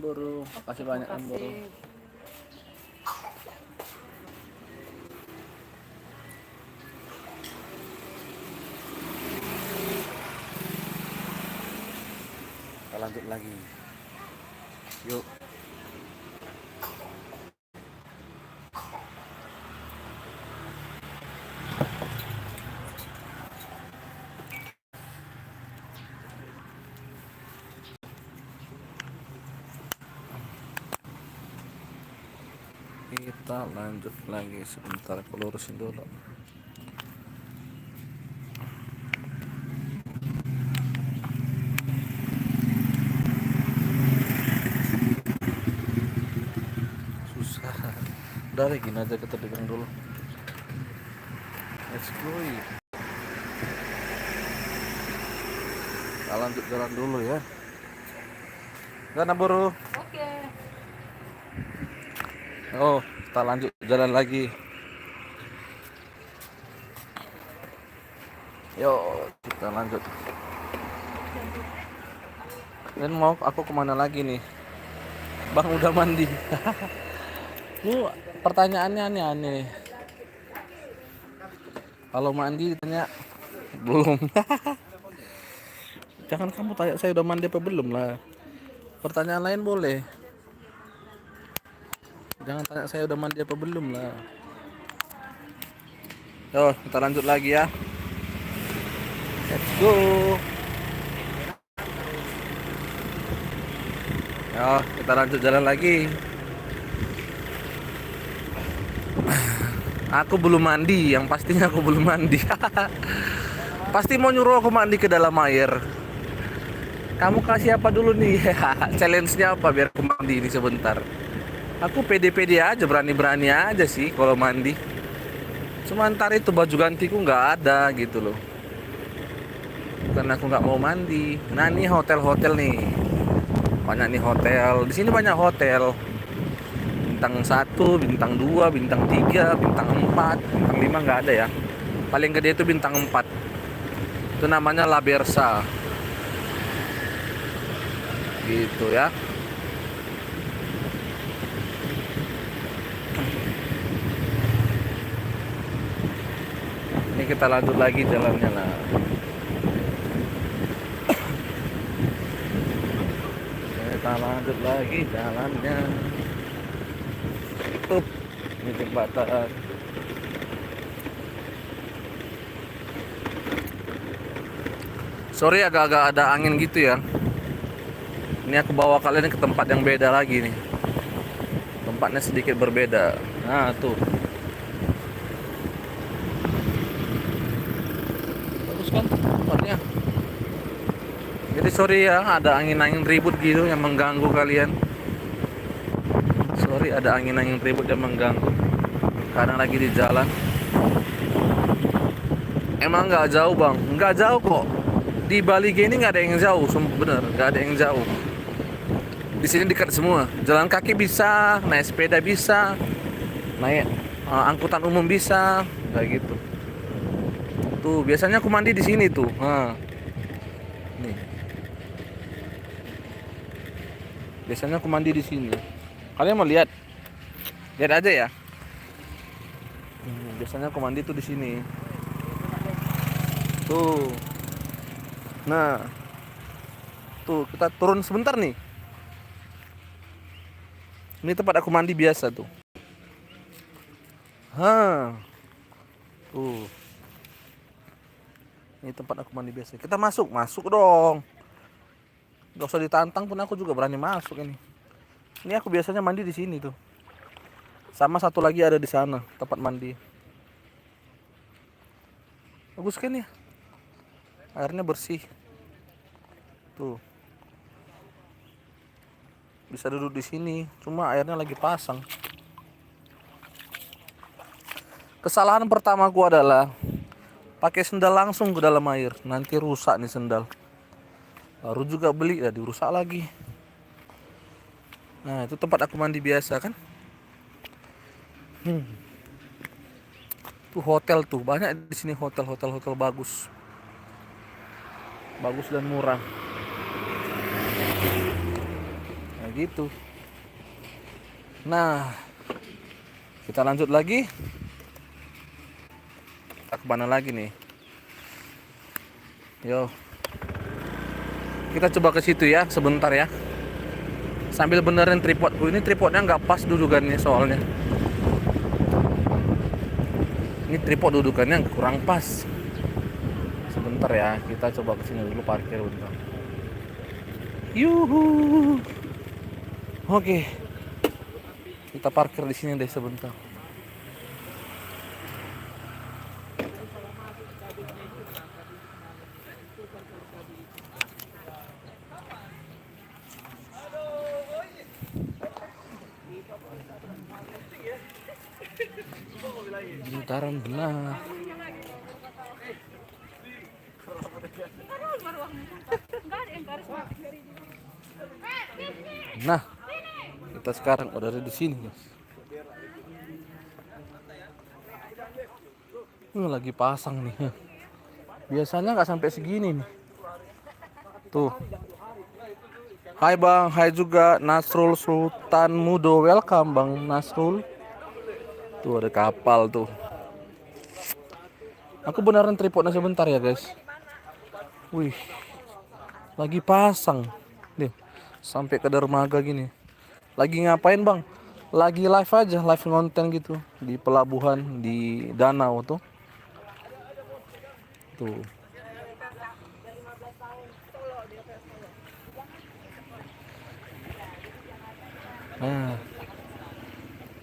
Buru, makasih banyak Buru. Kita lanjut lagi. Yuk. Kita lanjut lagi, sebentar aku lurusin dulu. Susah. Udah gini aja, kita pegang dulu. Let's go. Kita lanjut jalan dulu ya. Gak Buru? Oke. Oh, kita lanjut jalan lagi. Yuk, kita lanjut. Dan mau aku kemana lagi nih? Bang udah mandi. Lu pertanyaannya aneh-aneh. Kalau mandi tanya belum. Jangan kamu tanya saya udah mandi apa belum lah. Pertanyaan lain boleh. Jangan tanya saya udah mandi apa belum lah. Yo, kita lanjut lagi ya. Let's go. Yo, kita lanjut jalan lagi. Aku belum mandi, yang pastinya aku belum mandi. Pasti mau nyuruh aku mandi ke dalam air. Kamu kasih apa dulu nih? Challenge-nya apa biar aku mandi ini sebentar. Aku pede-pede aja, berani-berani aja sih kalau mandi. Cuma ntar itu baju gantiku nggak ada gitu loh. Karena aku nggak mau mandi. Nah ini hotel-hotel nih. Banyak nih hotel. Di sini banyak hotel. Bintang 1, bintang 2, bintang 3, bintang 4, bintang 5 nggak ada ya. Paling gede itu bintang 4. Itu namanya La Bersa. Gitu ya. Ini kita lanjut lagi jalannya lah. Kita lanjut lagi jalannya. Tuh, ini jembatan. Sorry agak-agak ada angin gitu ya. Ini aku bawa kalian ke tempat yang beda lagi nih. Tempatnya sedikit berbeda. Nah tuh. Bagus kan tempatnya. Jadi sorry ya ada angin-angin ribut gitu yang mengganggu kalian. Sorry ada angin-angin ribut yang mengganggu. Karena lagi di jalan. Emang nggak jauh bang? Nggak jauh kok. Di Bali gini nggak ada yang jauh, bener nggak ada yang jauh. Di sini dekat semua. Jalan kaki bisa, naik sepeda bisa, naik angkutan umum bisa, kayak gitu. Tuh biasanya aku mandi di sini tuh. Nih. Biasanya aku mandi di sini. Kalian mau lihat? Lihat aja ya. Biasanya aku mandi tuh di sini. Tuh. Nah, tuh kita turun sebentar nih. Ini tempat aku mandi biasa tuh. Tuh. Ini tempat aku mandi biasa. Kita masuk dong. Gak usah ditantang pun aku juga berani masuk ini. Ini aku biasanya mandi di sini tuh. Sama satu lagi ada di sana tempat mandi. Bagus kan ya? Airnya bersih. Tuh. Bisa duduk di sini, cuma airnya lagi pasang. Kesalahan pertamaku adalah pakai sendal langsung ke dalam air, nanti rusak nih sendal. Baru juga beli ya dirusak lagi. Nah, itu tempat aku mandi biasa kan? Tuh hotel tuh, banyak di sini hotel bagus. Bagus dan murah. Nah, gitu. Nah, kita lanjut lagi. Kita kemana lagi nih? Yo. Kita coba ke situ ya, sebentar ya. Sambil benerin tripodku. Ini tripodnya nggak pas dudukannya soalnya. Ini tripod dudukannya kurang pas. Sebentar ya, kita coba ke sini dulu parkir bentar. Yuhu. Oke. Kita parkir di sini deh sebentar. Bentaran benar. Nah, kita sekarang udah ada di sini, guys. Lagi pasang nih. Biasanya nggak sampai segini nih. Tuh. Hai bang, hai juga Nasrul Sultan Mudo, welcome bang Nasrul. Tuh ada kapal tuh. Aku beneran tripodnya sebentar ya guys. Wih, lagi pasang. Nih, sampai ke dermaga gini. Lagi ngapain bang? Lagi live aja, live konten gitu di pelabuhan di danau tuh. Tuh. Nah,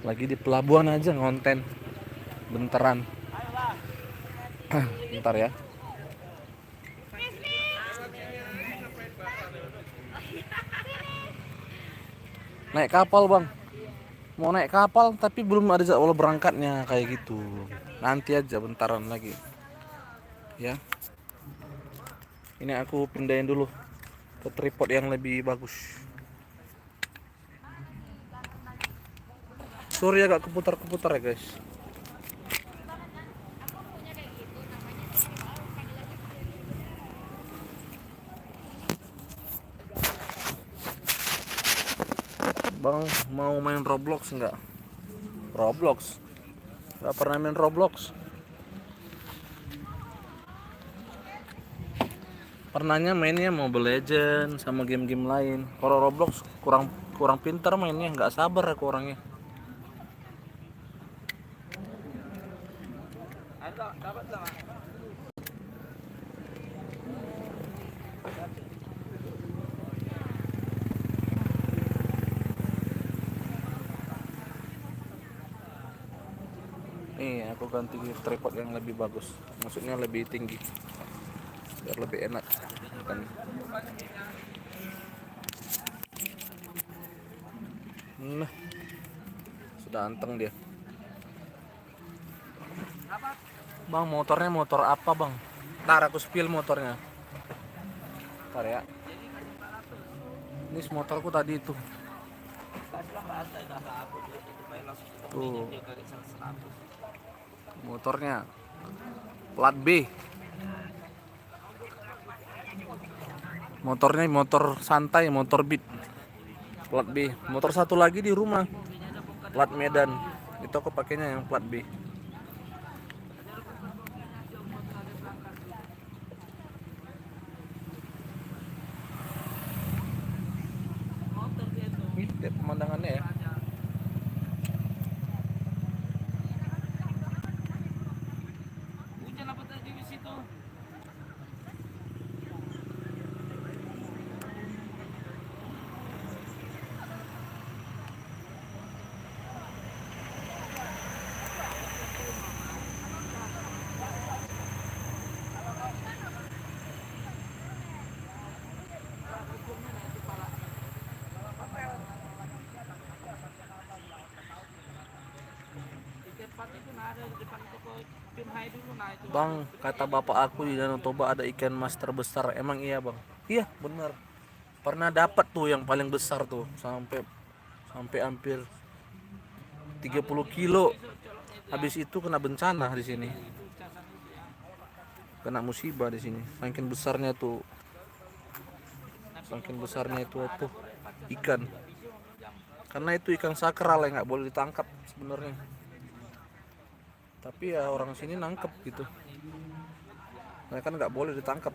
lagi di pelabuhan aja ngonten benteran. Bentar ya. Naik kapal bang. Mau naik kapal tapi belum ada jadwal berangkatnya kayak gitu. Nanti aja bentaran lagi. Ya. Ini aku pindahin dulu ke tripod yang lebih bagus. Sorry agak keputar-keputar ya guys. Bang mau main Roblox enggak? Roblox? Gak pernah main Roblox. Pernahnya mainnya Mobile Legends sama game-game lain. Kalau Roblox kurang kurang pintar mainnya, nggak sabar aku orangnya. Nih aku ganti tripod yang lebih bagus, maksudnya lebih tinggi biar lebih enak kan. Nah sudah anteng dia. Bang motornya motor apa bang? Ntar aku spill motornya. Ntar ya. Ini motorku tadi itu. Tuh. Motornya plat B. Motornya motor santai, motor beat. Plat B. Motor satu lagi di rumah. Plat Medan. Itu aku pakainya yang plat B. Ini pemandangannya ya. Bang, kata bapak aku di Danau Toba ada ikan mas terbesar. Emang iya bang? Iya benar. Pernah dapat tuh yang paling besar tuh sampai sampai hampir 30 kilo. Habis itu kena bencana di sini. Kena musibah di sini. Saking besarnya tuh. Saking besarnya itu tuh ikan. Karena itu ikan sakral yang nggak boleh ditangkap sebenarnya. Tapi ya orang sini nangkep gitu. Mereka kan nggak boleh ditangkap.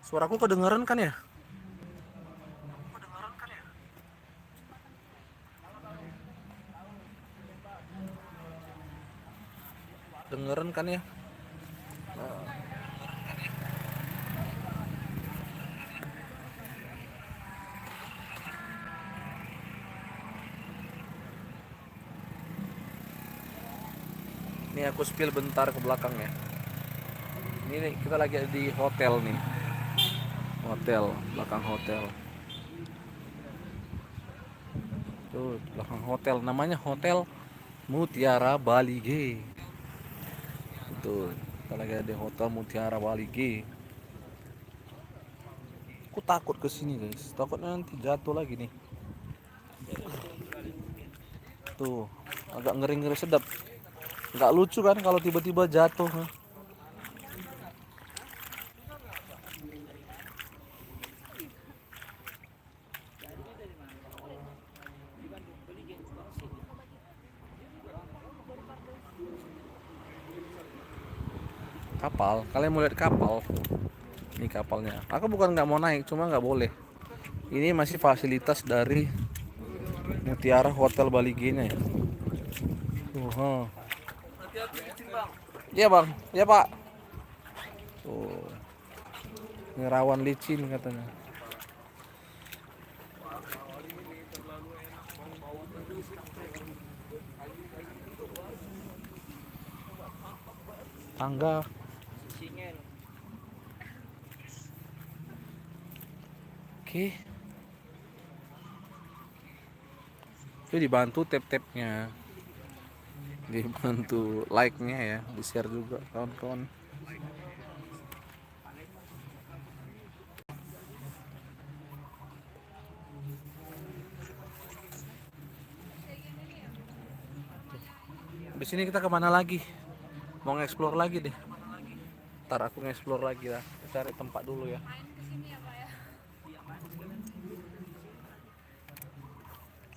Suaraku kedengeran kan ya? Dengeran kan ya? Ini aku spill bentar ke belakang ya. Ini kita lagi di hotel nih. Hotel, belakang hotel. Tuh, belakang hotel. Namanya Hotel Mutiara Bali G. Tuh, kita lagi di Hotel Mutiara Bali G. Aku takut ke sini guys. Takutnya nanti jatuh lagi nih. Tuh, agak ngeri-ngeri sedap. Nggak lucu kan kalau tiba-tiba jatuh. Kapal, kalian mau lihat kapal? Ini kapalnya. Aku bukan nggak mau naik, cuma nggak boleh. Ini masih fasilitas dari Mutiara Hotel Bali G-nya ya. Iya bang, iya pak. Tuh, ini rawan licin katanya. Tangga Oke. Itu dibantu tap-tapnya. Dibantu like-nya ya, di-share juga kawan-kawan. Di sini kita kemana lagi? Mau nge-explore lagi deh. Ntar aku nge-explore lagi lah. Cari tempat dulu ya.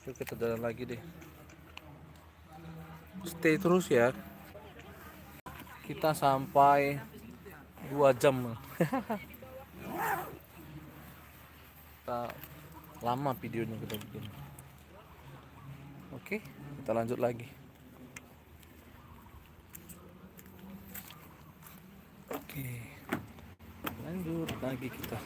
Yuk kita jalan lagi deh. Stay terus ya. Kita sampai 2 jam. Kita lama videonya kita bikin. Oke, kita lanjut lagi. Oke, lanjut lagi kita.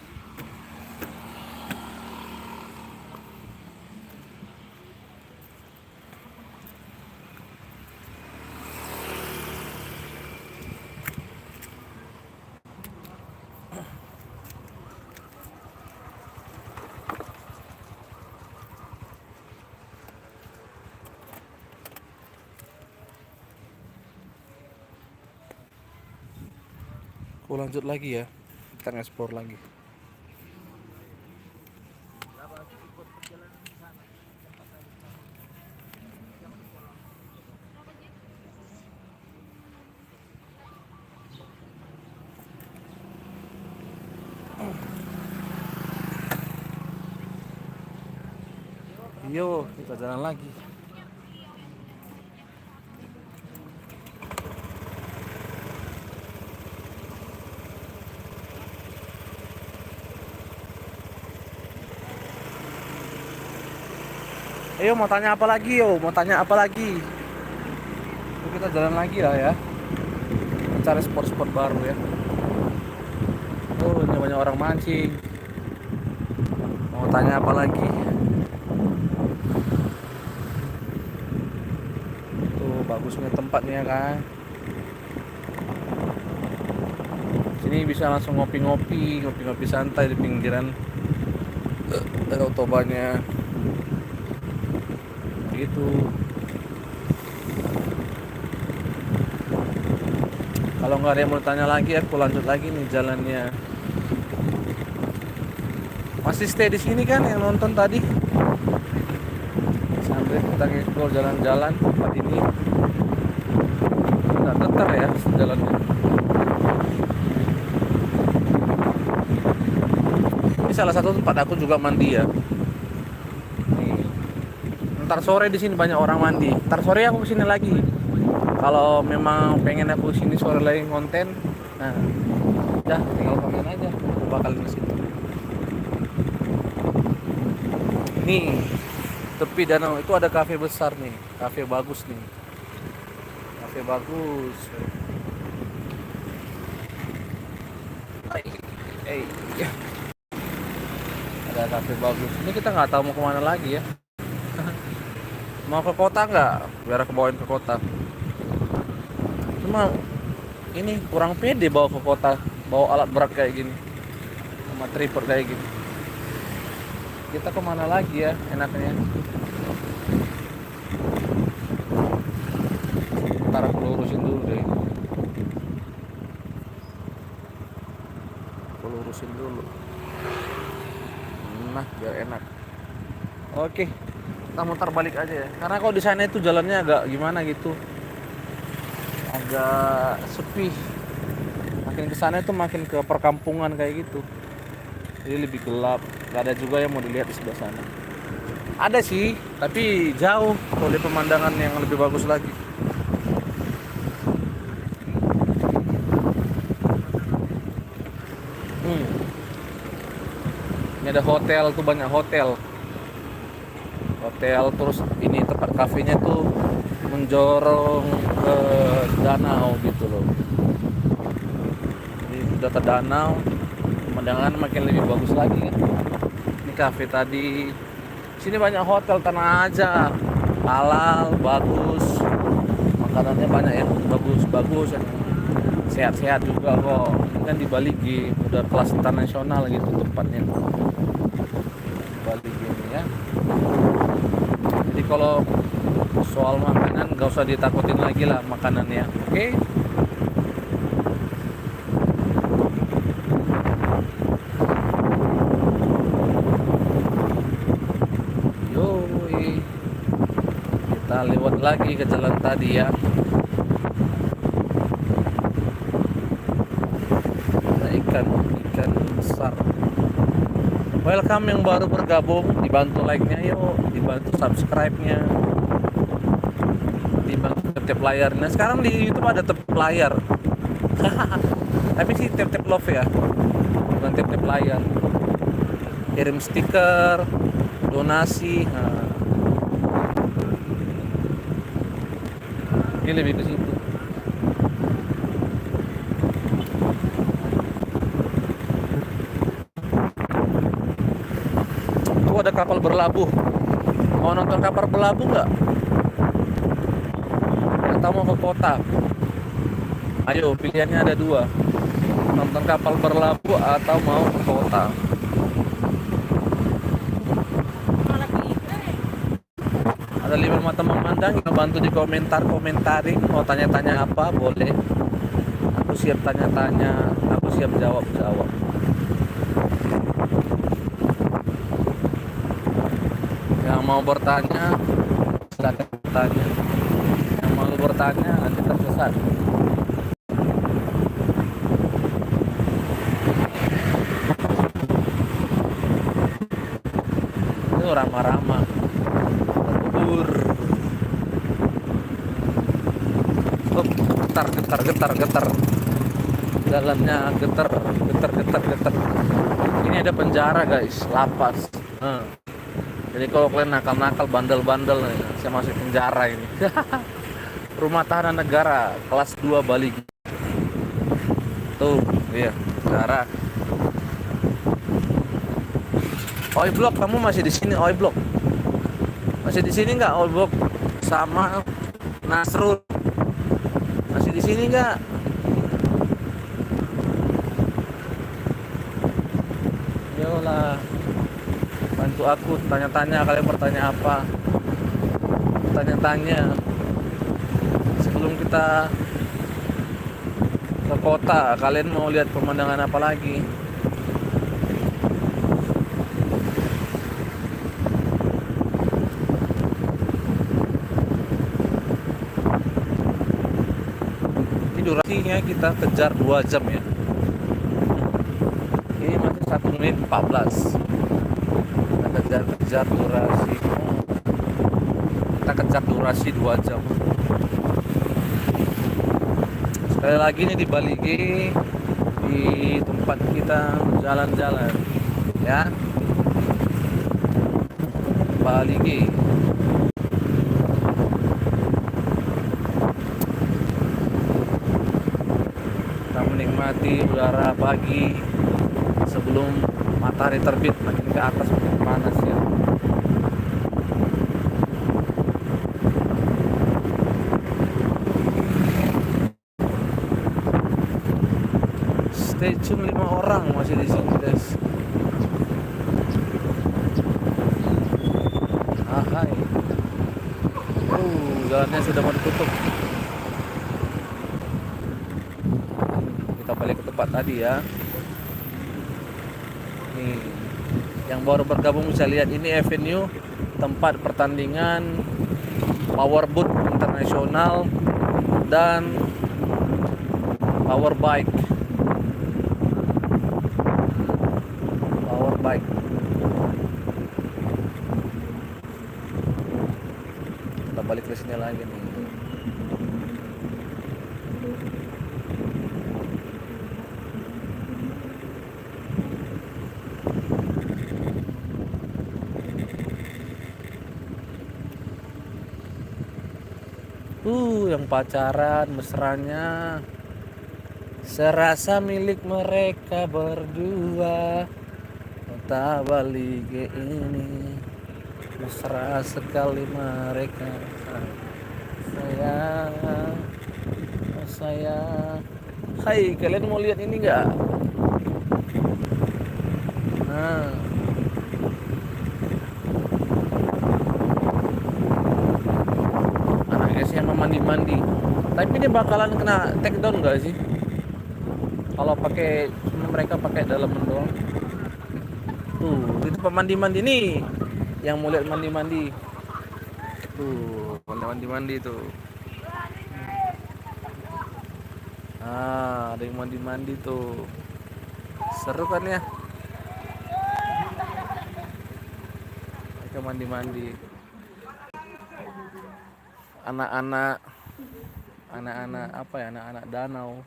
Aku lanjut lagi ya, kita nge-explore lagi. Yo, kita jalan lagi. Ayo mau tanya apa lagi yo? Mau tanya apa lagi? Yuk, kita jalan lagi lah ya. Cari spot-spot baru ya. Oh, ini banyak orang mancing. Mau tanya apa lagi? Tuh bagusnya tempatnya kan. Sini bisa langsung ngopi-ngopi santai di pinggiran Danau Tobanya. Gitu. Kalau nggak ada yang mau tanya lagi, aku lanjut lagi nih jalannya. Masih stay di sini kan yang nonton tadi? Sampai kita explore jalan-jalan tempat ini. Nggak getar ya jalannya. Ini salah satu tempat aku juga mandi ya. Ntar sore di sini banyak orang mandi. Ntar sore aku kesini lagi. Kalau memang pengen aku kesini sore lagi konten, nah, udah tinggal komen aja. Aku bakal di situ. Nih, tepi danau itu ada kafe besar nih, kafe bagus nih. Kafe bagus. Hey, ada kafe bagus. Ini kita nggak tahu mau kemana lagi ya. Mau ke kota nggak? Biar aku bawain ke kota. Cuma ini kurang pede bawa ke kota, bawa alat berat kayak gini, sama tripod kayak gini. Kita kemana lagi ya enaknya? Ntar aku lurusin dulu deh. Aku lurusin dulu. Nah, biar enak. Oke. Kita muter balik aja ya, karena kalau di sana itu jalannya agak gimana gitu, agak sepi. Makin ke sana itu makin ke perkampungan kayak gitu, jadi lebih gelap. Gak ada juga yang mau dilihat di sebelah sana. Ada sih, tapi jauh. Kalau pemandangan yang lebih bagus lagi. Ini ada hotel tuh, banyak hotel. Terus ini tempat kafenya tuh menjorong ke danau gitu loh. Jadi udah ke danau, pemandangan makin lebih bagus lagi kan. Ini kafe tadi. Sini banyak hotel tanah aja, halal, bagus. Makanannya banyak yang bagus-bagus, yang sehat-sehat juga kok. Ini kan di Bali udah kelas internasional gitu tempatnya. Bali gini ya. Jadi kalau soal makanan gak usah ditakutin lagi lah makanannya, oke? Yoi, kita lewat lagi ke jalan tadi ya. Ada ikan besar. Welcome yang baru bergabung, dibantu like-nya yuk, dibantu subscribe-nya, dibantu tap layarnya. Sekarang di YouTube ada tap layar. Tapi sih tap love ya, bukan tap layar. Kirim stiker, donasi. Nah. Ini lebih ke situ. Tuh ada kapal berlabuh. Mau nonton kapal berlabuh nggak? Atau mau ke kota? Ayo, pilihannya ada dua. Nonton kapal berlabuh atau mau ke kota. Ada 5 mata memandang, yang bantu di komentarin. Mau tanya-tanya apa boleh. Aku siap tanya-tanya, aku siap jawab. Yang mau bertanya silakan bertanya. Yang mau bertanya nanti tersesat. Itu ramah-ramah. Terbubur. Getar. Jalannya getar. Ini ada penjara guys, lapas. Jadi kalau kalian nakal-nakal, bandel-bandel, saya masuk penjara ini. Rumah tahanan negara kelas 2 Bali. Tuh, iya, penjara. Oi Blok, kamu masih di sini? Oi Blok, masih di sini nggak? Oi Blok sama Nasrul masih di sini nggak? Yolah, bantu aku tanya-tanya. Kalian bertanya apa? Tanya-tanya sebelum kita ke kota. Kalian mau lihat pemandangan apa lagi? Ini durasinya kita kejar 2 jam ya. Ini masih 1 menit 14. Kita kejar durasi. Kita kejar durasi 2 jam. Sekali lagi nih di Bali G, di tempat kita jalan-jalan ya. Bali G. Kita menikmati udara pagi sebelum matahari terbit, makin ke atas makin panas ya. Stay tune, 5 orang masih di sini guys. Hai. Jalannya sudah mau ditutup. Kita balik ke tempat tadi ya. Nih, yang baru bergabung bisa lihat ini avenue tempat pertandingan powerboat internasional dan power bike. Kita balik ke sini lagi nih. Yang pacaran mesranya serasa milik mereka berdua. Kota Bali G ini mesra sekali mereka. Saya hai, kalian mau lihat ini enggak? Nah, mandi-mandi. Tapi ini bakalan kena take down nggak sih? Kalau pakai mereka pakai dalaman doang. Tuh, itu pemandi-mandi nih. Yang mau lihat mandi-mandi. Tuh, mandi-mandi tuh. Ah, ada yang mandi-mandi tuh. Seru kan ya? Mereka mandi-mandi. Anak-anak apa ya? Anak-anak danau.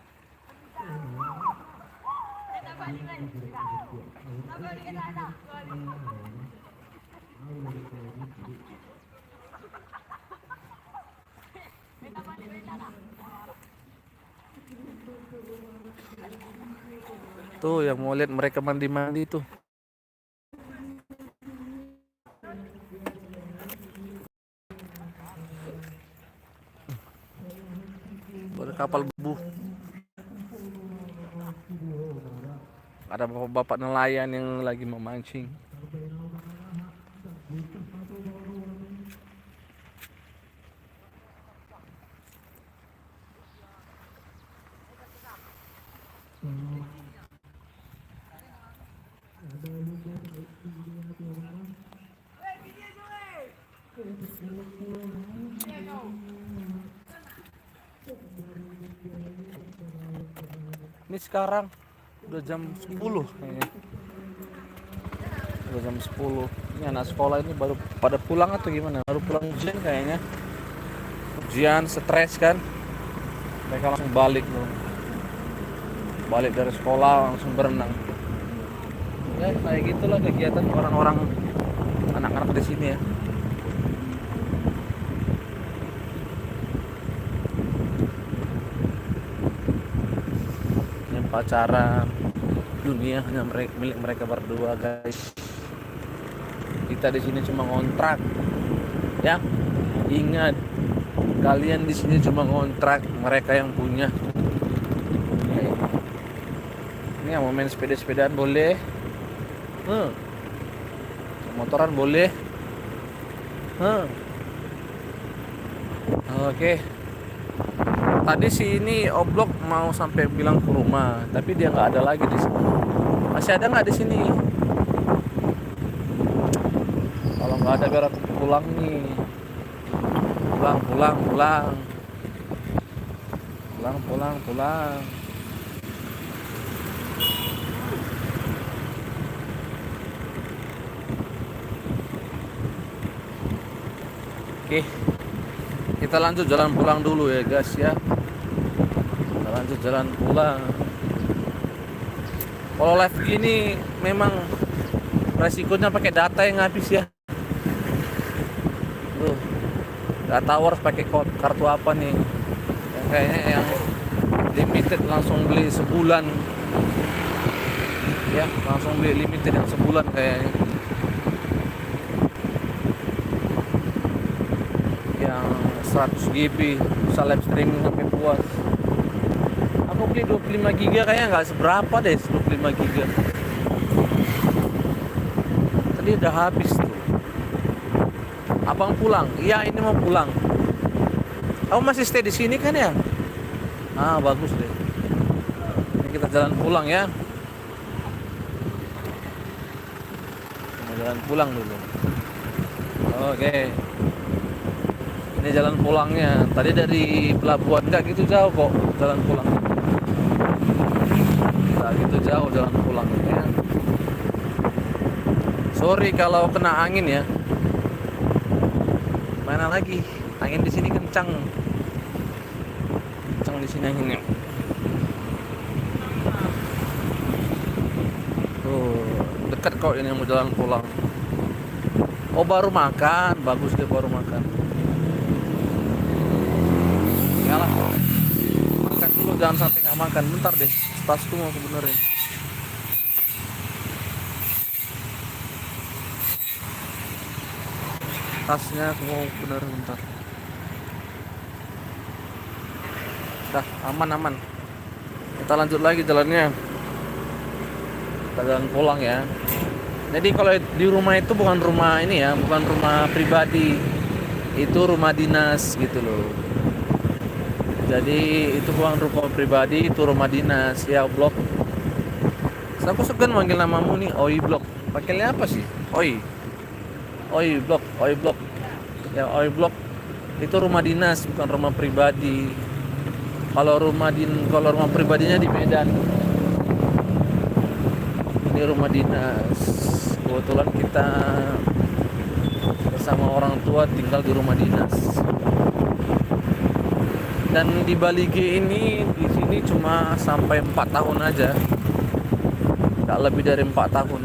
Tuh yang mau lihat mereka mandi-mandi tuh. Kapal bebu. Ada bapak-bapak nelayan yang lagi memancing. Ini sekarang udah jam 10 kayaknya. Udah jam 10. Ini anak sekolah ini baru pada pulang atau gimana? Baru pulang ujian kayaknya. Ujian, stres kan. Mereka langsung balik loh. Balik dari sekolah langsung berenang. Ya kayak gitulah kegiatan orang-orang anak-anak di sini ya. Pacaran dunia hanya milik mereka berdua, guys. Kita di sini cuma ngontrak, ya. Ingat, kalian di sini cuma ngontrak, mereka yang punya. Ini yang mau main sepeda-sepedaan boleh, motoran boleh, oke. Tadi sih ini Oblok mau sampai bilang ke rumah, tapi dia nggak ada lagi di sini. Masih ada nggak di sini? Kalau nggak ada biar aku pulang nih. Pulang. Oke, kita lanjut jalan pulang dulu ya guys ya. Kita lanjut jalan pulang. Kalau live gini memang resikonya pakai data yang habis ya. Tuh, nggak tahu harus pakai kartu apa nih. Yang kayaknya yang limited langsung beli sebulan. Ya, langsung beli limited yang sebulan kayaknya. Yang 100 GB bisa live streaming sampai puas. Aku beli 25 GB kayaknya nggak seberapa deh, 25 GB. Tadi udah habis tuh. Abang pulang? Iya, ini mau pulang. Kamu masih stay di sini kan ya? Ah, bagus deh. Ini kita jalan pulang ya. Kita jalan pulang dulu. Oke. Ini jalan pulangnya. Tadi dari pelabuhan nggak gitu jauh kok jalan pulang. Nggak gitu jauh jalan pulangnya. Sorry kalau kena angin ya. Mana lagi? Angin di sini kencang. Kencang di sini anginnya. Tuh, dekat kok ini mau jalan pulang. Oh, baru makan. Bagus deh baru makan. Yalah. Makan dulu, jangan sampai nggak makan. Bentar deh. Tasku mau aku benerin. Tasnya aku mau benerin bentar. Dah, aman. Kita lanjut lagi jalannya. Kita jalan pulang ya. Jadi kalau di rumah itu bukan rumah ini ya, bukan rumah pribadi. Itu rumah dinas gitu loh. Jadi itu bukan rumah pribadi, itu rumah dinas ya blok. Terus aku segan manggil namamu nih, Oi blok. Panggilnya apa sih? Oi. Oi blok, Oi blok. Ya Oi blok. Itu rumah dinas, bukan rumah pribadi. Kalau rumah pribadinya di Medan. Ini rumah dinas. Kebetulan kita bersama orang tua tinggal di rumah dinas. Dan di Bali G ini di sini cuma sampai 4 tahun aja. Tidak lebih dari 4 tahun.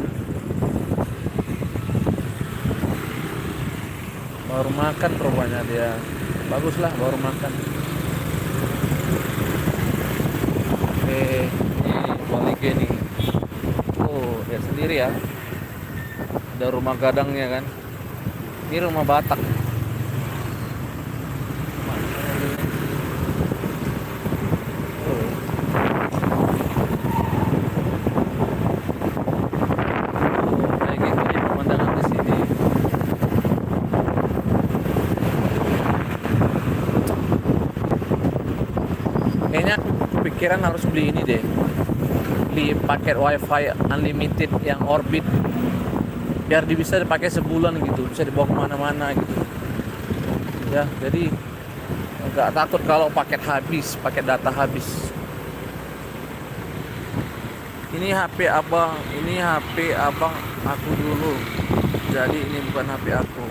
Baru makan rupanya dia. Baguslah baru makan. Oke, ini Bali G nih. Oh, dia sendiri ya. Ada rumah gadangnya kan. Ini rumah Batak. Kayak gitu nih pemandangan di sini. Kayaknya pikiran harus beli ini deh. Beli paket wifi unlimited yang orbit. Biar bisa dipakai sebulan gitu, bisa dibawa kemana-mana gitu. Ya, jadi nggak takut kalau paket habis, paket data habis. Ini HP abang aku dulu. Jadi ini bukan HP aku.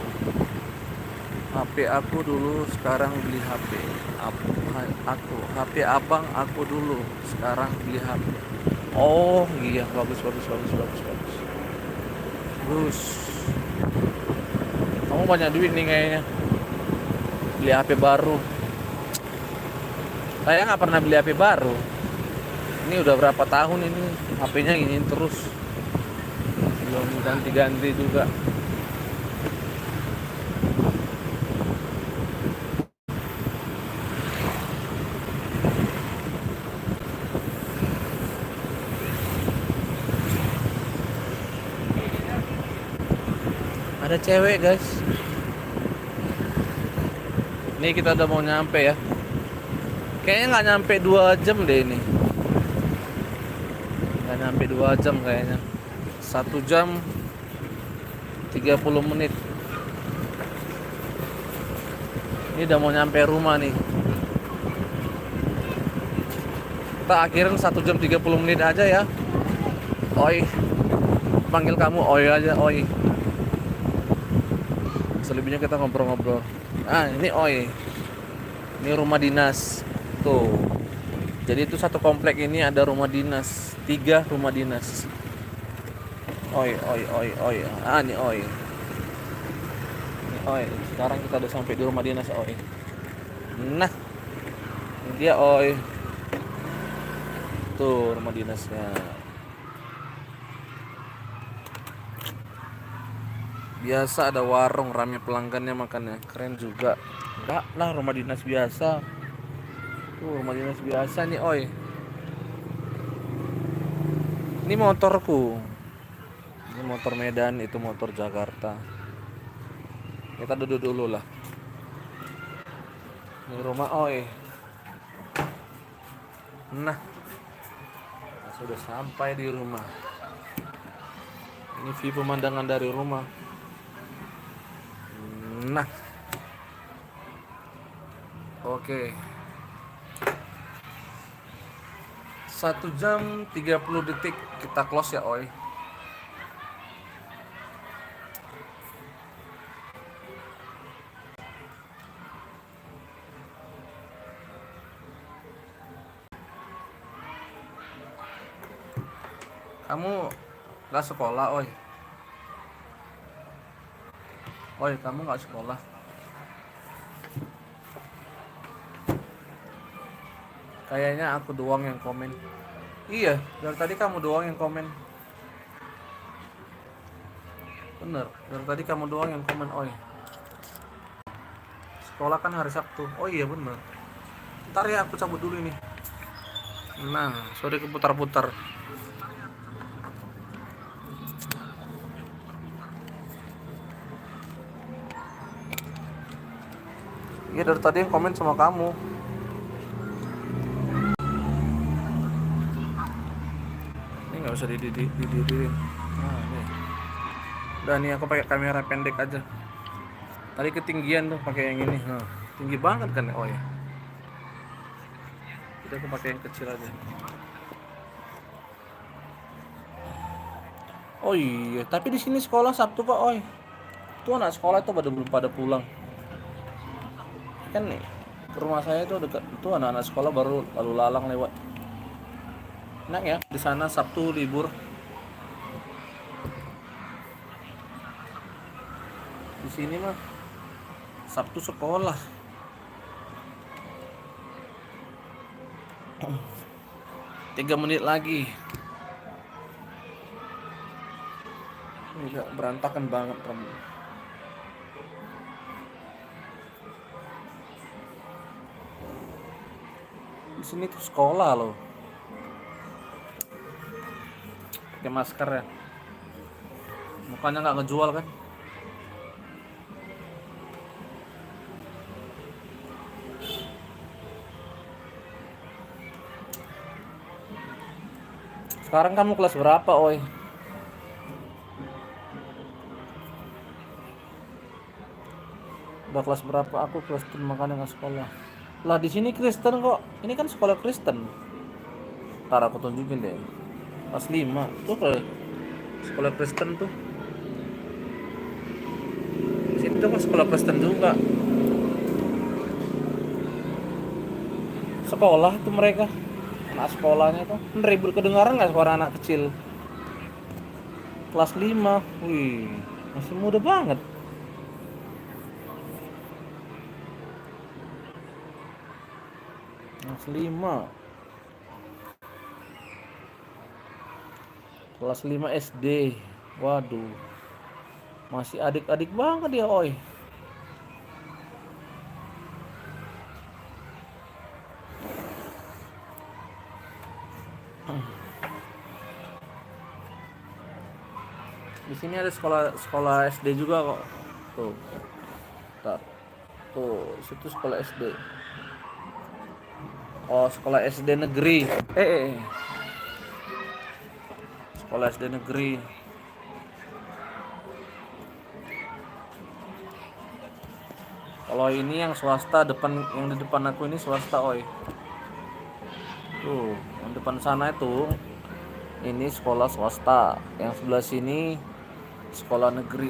HP aku dulu, sekarang beli HP. HP abang aku dulu, sekarang beli HP. Oh iya, bagus. Terus kamu banyak duit nih kayaknya. Beli HP baru. Saya nggak pernah beli HP baru. Ini udah berapa tahun ini HP-nya gini terus. Belum ganti-ganti juga. Ada cewek guys. Ini kita udah mau nyampe ya. Kayaknya nggak nyampe 2 jam deh ini. Nggak nyampe 2 jam kayaknya. 1 jam 30 menit. Ini udah mau nyampe rumah nih. Kita akhirin 1 jam 30 menit aja ya. Oi. Panggil kamu Oi aja, Oi. Selebihnya kita ngobrol-ngobrol. Ini Oi. Ini rumah dinas. Tuh. Jadi itu satu komplek ini ada rumah dinas. 3 rumah dinas. Oi. Ini Oi. Ini Oi. Sekarang kita udah sampai di rumah dinas Oi. Nah. Ini dia Oi. Tuh rumah dinasnya. Biasa ada warung ramai pelanggannya makannya. Keren juga. Enggak lah rumah dinas biasa. Tuh rumah dinas biasa nih Oi. Ini motorku. Ini motor Medan, itu motor Jakarta. Kita duduk dulu lah. Ini rumah Oi. Nah, sudah sampai di rumah. Ini view pemandangan dari rumah. Nah, oke. 1 jam 30 detik kita close ya Oi. Kamu gak sekolah Oi? Oi, kamu gak sekolah? Kayaknya aku doang yang komen. Iya, dari tadi kamu doang yang komen. Bener, dari tadi kamu doang yang komen Oi. Sekolah kan hari Sabtu. Oh iya bener. Ntar ya aku cabut dulu ini. Nah, sorry keputar-putar. Iya dari tadi yang komen sama kamu. usah di. Nah, nih. Udah nih aku pakai kamera pendek aja. Tadi ketinggian tuh pakai yang ini. Nah, tinggi banget kan? Oh ya. Jadi aku pakai yang kecil aja. Oh iya, tapi di sini sekolah Sabtu kok, oi. Tuh anak sekolah tuh belum pada pulang. Kan nih, rumah saya tuh dekat. Tuh anak-anak sekolah baru lalu lalang lewat. Enak ya, di sana Sabtu libur. Di sini mah Sabtu sekolah. Tiga menit lagi. Ini berantakan banget kamu. Di sini tuh sekolah loh. Pakai masker ya. Mukanya nggak ngejual kan? Sekarang kamu kelas berapa, oi? Udah kelas berapa? Aku kelas 3 makanya nggak sekolah. Lah di sini Kristen kok. Ini kan sekolah Kristen. Ntar aku tunjukin deh. Kelas 5 tuh sekolah Kristen tuh. Di sini tuh kan sekolah Kristen juga. Sekolah tuh mereka. Anak sekolahnya tuh. Ribut, kedengaran nggak suara anak kecil? Kelas 5. Wih, masih muda banget. Kelas 5. Kelas 5 SD. Waduh. Masih adik-adik banget ya, oi. Di sini ada sekolah SD juga kok. Tuh. Bentar. Tuh, situ sekolah SD. Oh, sekolah SD negeri. Sekolah SD negeri. Kalau ini yang swasta, yang di depan aku ini swasta, oi. Tuh, yang depan sana itu ini sekolah swasta. Yang sebelah sini sekolah negeri.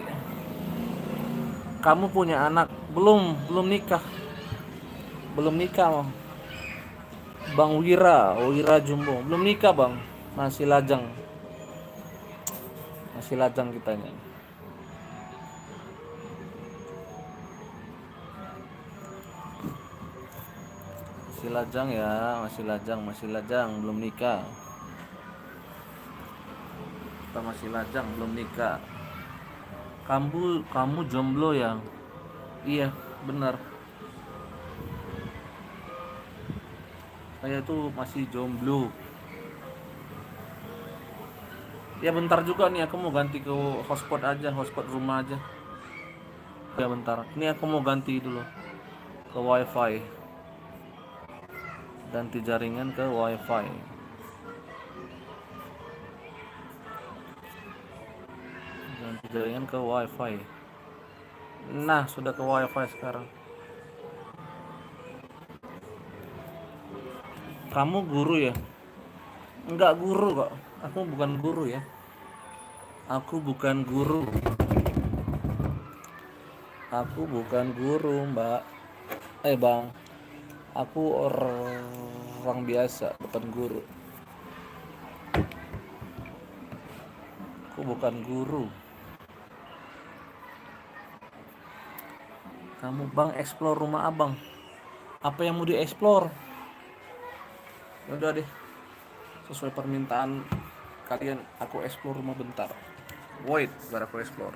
Kamu punya anak? Belum nikah. Belum nikah, Bang Wira Jumbo. Belum nikah, Bang. Masih lajang kitanya. Masih lajang, belum nikah. Kita masih lajang, belum nikah. Kamu jomblo ya? Iya, benar. Saya tuh masih jomblo. Ya bentar juga nih, aku mau ganti ke hotspot rumah aja. Ya bentar. Ini aku mau ganti dulu ke wifi. Ganti jaringan ke wifi. Nah, sudah ke wifi sekarang. Kamu guru ya? Enggak guru kok. Aku bukan guru ya. Aku bukan guru, Mbak. Bang. Aku orang biasa, bukan guru. Aku bukan guru. Kamu, Bang, explore rumah Abang. Apa yang mau dieksplor? Udah deh, sesuai permintaan kalian, aku explore rumah bentar. Wait, biar aku explore.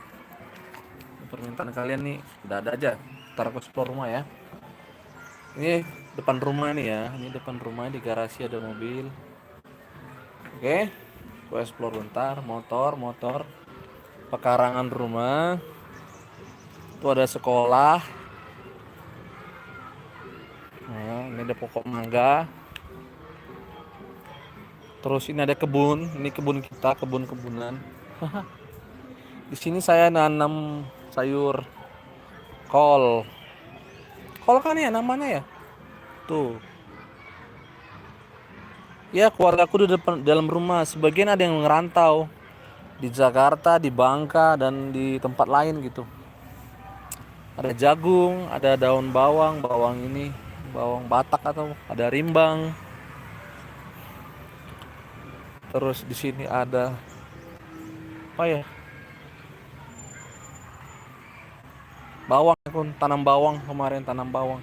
Permintaan kalian nih udah ada aja. Ntar aku explore rumah ya. Ini depan rumah nih ya. Ini depan rumah, di garasi ada mobil. Oke, aku explore bentar. Motor. Pekarangan rumah. Itu ada sekolah. Nah, ini ada pokok mangga. Terus ini ada kebun, ini kebun kita, kebun-kebunan. Di sini saya nanam sayur kol. Kol kan ya namanya ya? Tuh. Ya, keluargaku di depan dalam rumah. Sebagian ada yang ngerantau di Jakarta, di Bangka dan di tempat lain gitu. Ada jagung, ada daun bawang, bawang ini, bawang Batak atau ada rimbang. Terus di sini ada apa ya? Bawang, aku tanam bawang kemarin, tanam bawang.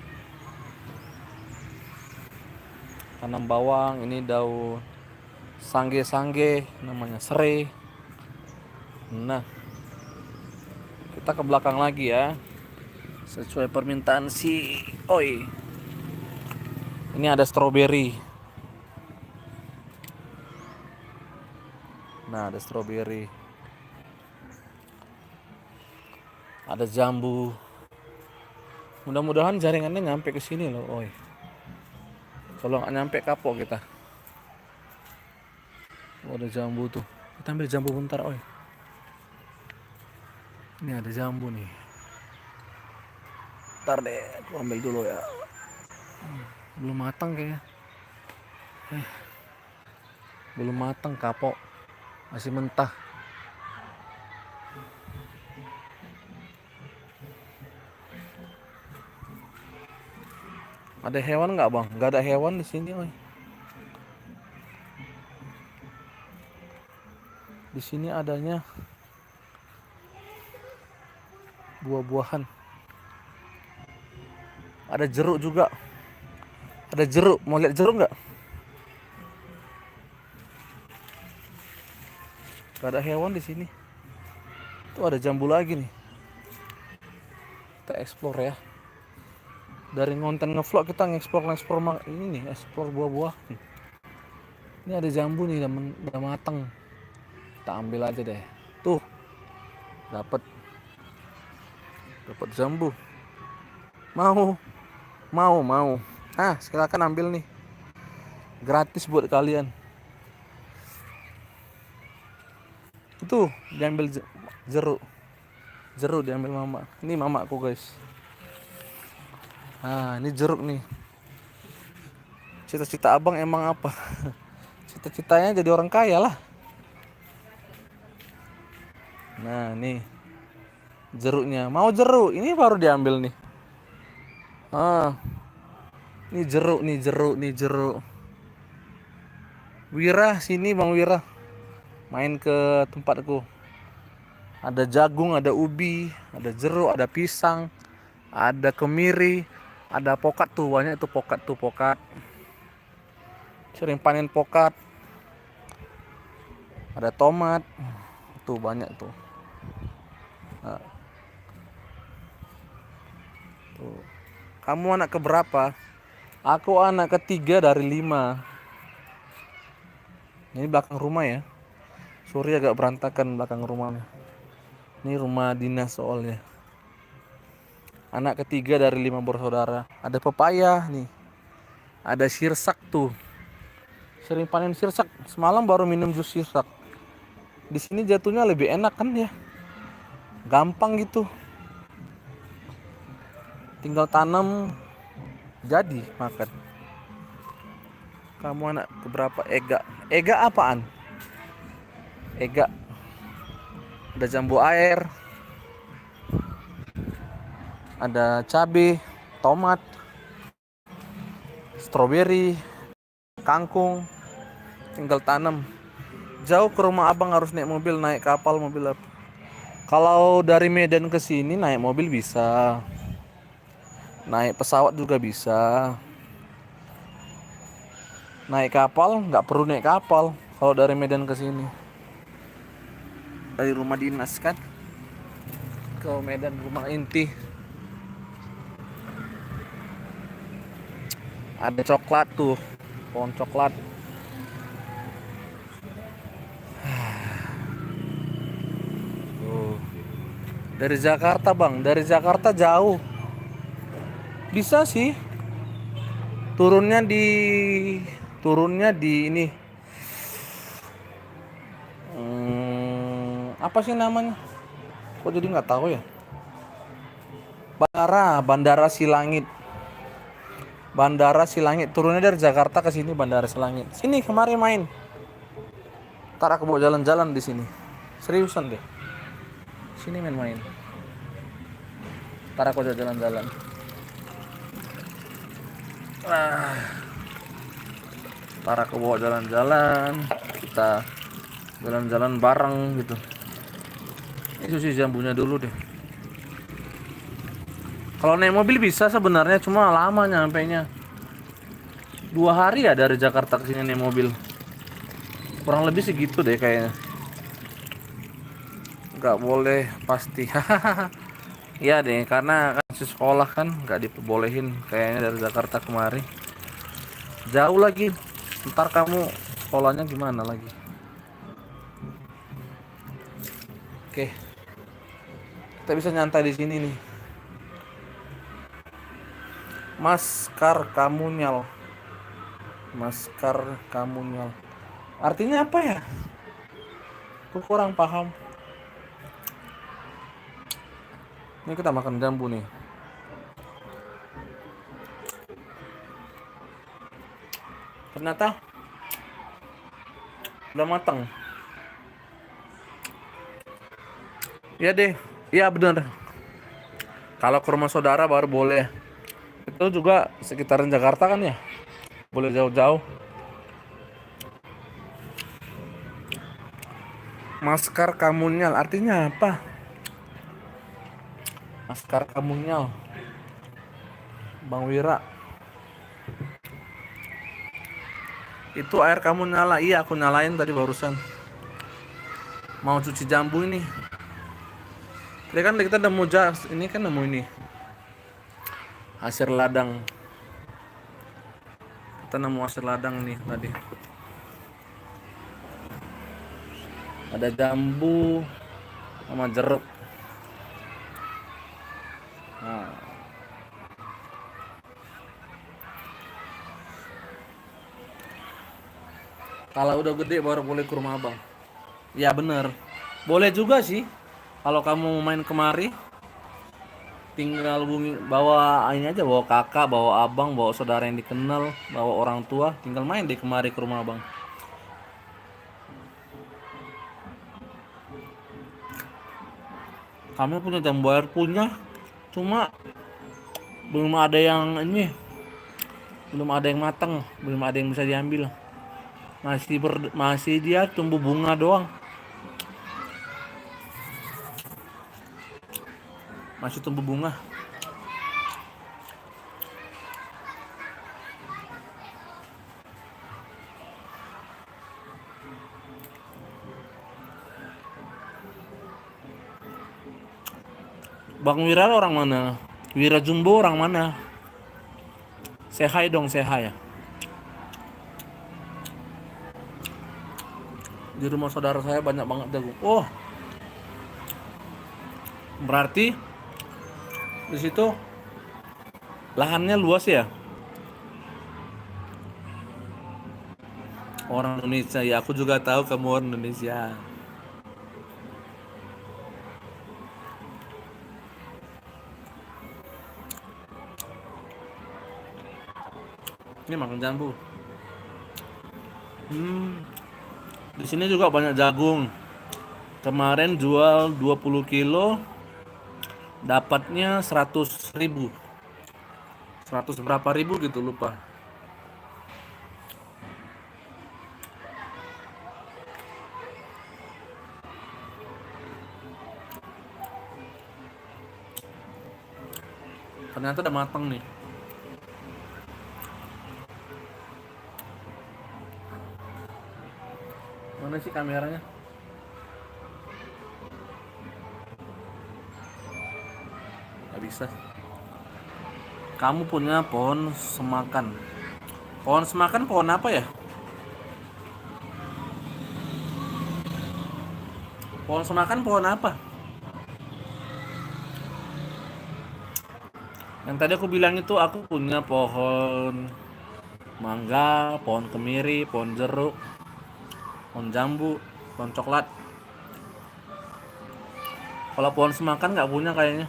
Tanam bawang, ini daun sangge-sangge namanya serai. Nah, kita ke belakang lagi ya. Sesuai permintaan si Oi. Ini ada stroberi. Nah, ada stroberi. Ada jambu. Mudah-mudahan jaringannya nyampe ke sini loh, Oi. Kalau nggak nyampe kapok kita. Oh, ada jambu tuh. Kita ambil jambu bentar, Oi. Ini ada jambu nih. Ntar deh, aku ambil dulu ya. Belum matang kayaknya. Belum matang, kapok. Masih mentah. Ada hewan nggak, Bang? Nggak ada hewan di sini, Oi. Di sini adanya buah-buahan. Ada jeruk juga. Ada jeruk. Mau lihat jeruk nggak? Gak ada hewan di sini. Tuh ada jambu lagi nih. Kita explore ya. Dari konten ngevlog kita nge-explore ini nih, explore buah-buah. Ini ada jambu nih, udah matang. Kita ambil aja deh. Tuh. Dapat jambu. Mau. Ah, silakan ambil nih. Gratis buat kalian. Itu diambil jeruk. Jeruk diambil mama. Ini mamaku, guys. Ah, ini jeruk nih. Cita-cita abang emang apa? Cita-citanya jadi orang kaya lah. Nah, nih jeruknya. Mau jeruk? Ini baru diambil nih. Ah, ini jeruk. Wira, sini Bang Wira. Main ke tempatku. Ada jagung, ada ubi, ada jeruk, ada pisang, ada kemiri, ada pokat tuh, banyak tuh pokat. Sering panen pokat. Ada tomat. Tuh banyak tuh. Nah. Tuh. Kamu anak keberapa? Aku anak ketiga dari 5. Ini belakang rumah ya. Sorry agak berantakan belakang rumahnya. Ini rumah dinas soalnya. Anak ketiga dari 5 bersaudara. Ada pepaya nih. Ada sirsak tuh. Sering panen sirsak. Semalam baru minum jus sirsak. Di sini jatuhnya lebih enak kan ya. Gampang gitu. Tinggal tanam jadi makan. Kamu anak keberapa? Ega apaan? Ega. Ada jambu air. Ada cabai, tomat, stroberi, kangkung. Tinggal tanam. Jauh ke rumah abang harus naik mobil, naik kapal, mobil apa? Kalau dari Medan ke sini naik mobil bisa. Naik pesawat juga bisa. Naik kapal nggak perlu naik kapal kalau dari Medan ke sini. Dari rumah dinas kan ke Medan, rumah inti. Ada coklat tuh, pohon coklat. Tuh. Dari Jakarta Bang, dari Jakarta jauh. Bisa sih. Turunnya di ini Apa sih namanya? Kok jadi nggak tahu ya? Bandara Silangit. Bandara Silangit. Turunnya dari Jakarta ke sini Bandara Silangit. Sini kemarin main. Ntar aku bawa jalan-jalan di sini. Seriusan deh. Sini main-main. Ntar aku bawa jalan-jalan. Ntar aku bawa jalan-jalan. Kita jalan-jalan bareng gitu. Itu sih jambunya dulu deh. Kalau naik mobil bisa sebenarnya, cuma lama nyampainya. 2 hari ya dari Jakarta ke sini naik mobil. Kurang lebih segitu deh kayaknya. Nggak boleh pasti. Iya deh, karena kan sekolah kan nggak diperbolehin kayaknya dari Jakarta kemari. Jauh lagi. Ntar kamu sekolahnya gimana lagi? Oke. Kita bisa nyantai di sini nih. Maskar Kamunyal. Maskar Kamunyal. Artinya apa ya? Aku kurang paham. Ini kita makan jambu nih. Ternyata udah matang. Iya deh. Iya bener. Kalau ke rumah saudara baru boleh. Itu juga sekitaran Jakarta kan ya, boleh jauh-jauh. Maskar Kamunyal artinya apa? Maskar Kamunyal, Bang Wira. Itu air kamu nyala? Iya aku nyalain tadi barusan. Mau cuci jambu ini. Tadi kan kita nemu ini kan nemu ini. Hasil ladang. Kita nemu hasil ladang nih tadi. Ada jambu sama jeruk. Nah. Kalau udah gede baru boleh ke rumah abang. Ya bener. Boleh juga sih. Kalau kamu main kemari, tinggal bawa ini aja, bawa kakak, bawa abang, bawa saudara yang dikenal, bawa orang tua, tinggal main deh kemari ke rumah abang. Kami punya jambu air punya, cuma belum ada yang ini, belum ada yang matang, belum ada yang bisa diambil. Masih dia tumbuh bunga doang. Masih tumbuh bunga. Bang Wira orang mana? Wira Jumbo orang mana? Say hi dong, say hi ya. Di rumah saudara saya banyak banget jagung. Oh, berarti di situ lahannya luas ya? Orang Indonesia ya, aku juga tahu kamu orang Indonesia. Ini makan jambu. Di sini juga banyak jagung. Kemarin jual 20 kilo, dapatnya 100.000. 100 berapa ribu gitu lupa. Ternyata udah matang nih. Mana sih kameranya? Gak bisa. Kamu punya pohon semakan. Pohon semakan pohon apa ya? Pohon semakan pohon apa? Yang tadi aku bilang itu aku punya pohon mangga, pohon kemiri, pohon jeruk, pohon jambu, pohon coklat. Kalau pohon semakan nggak punya kayaknya.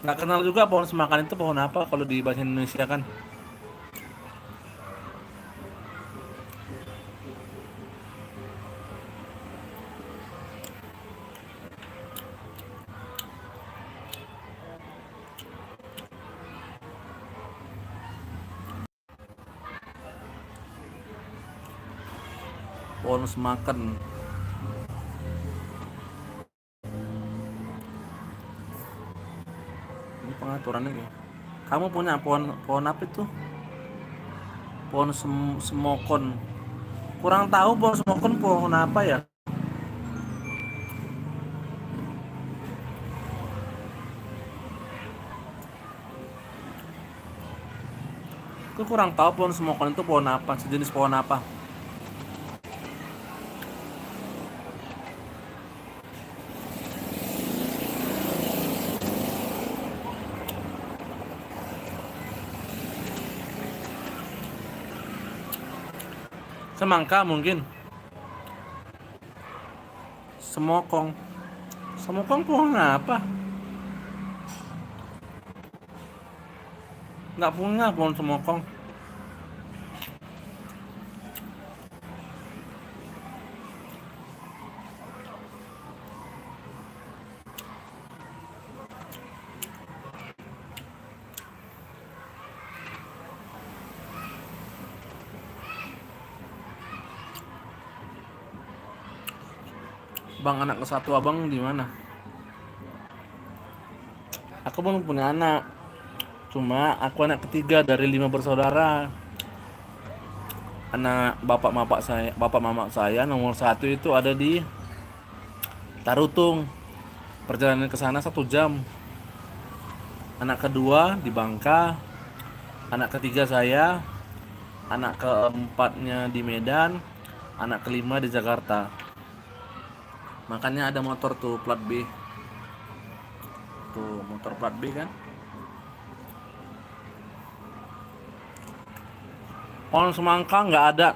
Nggak kenal juga pohon semakan itu pohon apa kalau di bahasa Indonesia kan. Pohon semakan. Ini pengaturannya kayak. Kamu punya pohon pohon apa itu? Pohon semokon. Kurang tahu pohon semokon pohon apa ya? Aku kurang tahu pohon semokon itu pohon apa, sejenis pohon apa. Semangka mungkin. Semokong. Semokong pohon apa? Nggak punya pohon semokong. Bang, anak ke satu abang di mana? Aku belum punya anak. Cuma aku anak ketiga dari 5 bersaudara. Anak bapak mama saya nomor 1 itu ada di Tarutung. Perjalanan ke sana 1 jam. Anak kedua di Bangka. Anak ketiga saya. Anak keempatnya di Medan. Anak kelima di Jakarta. Makanya ada motor tuh plat B. Tuh motor plat B kan. Pohon semangka nggak ada.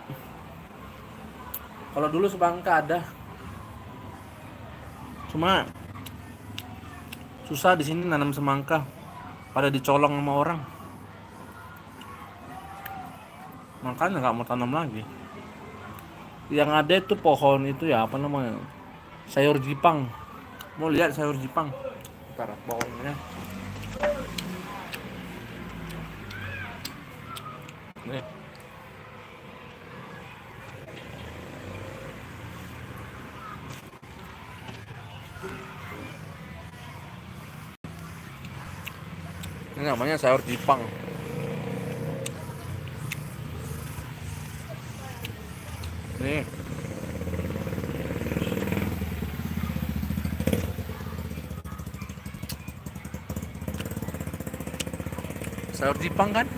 Kalau dulu semangka ada. Cuma susah di sini nanam semangka. Pada dicolong sama orang. Makanya nggak mau tanam lagi. Yang ada itu pohon itu ya apa namanya? Sayur jipang. Mau lihat sayur jipang? Ntar pohonnya. Nih. Ini namanya sayur jipang. Nih. Sayur jipang kan?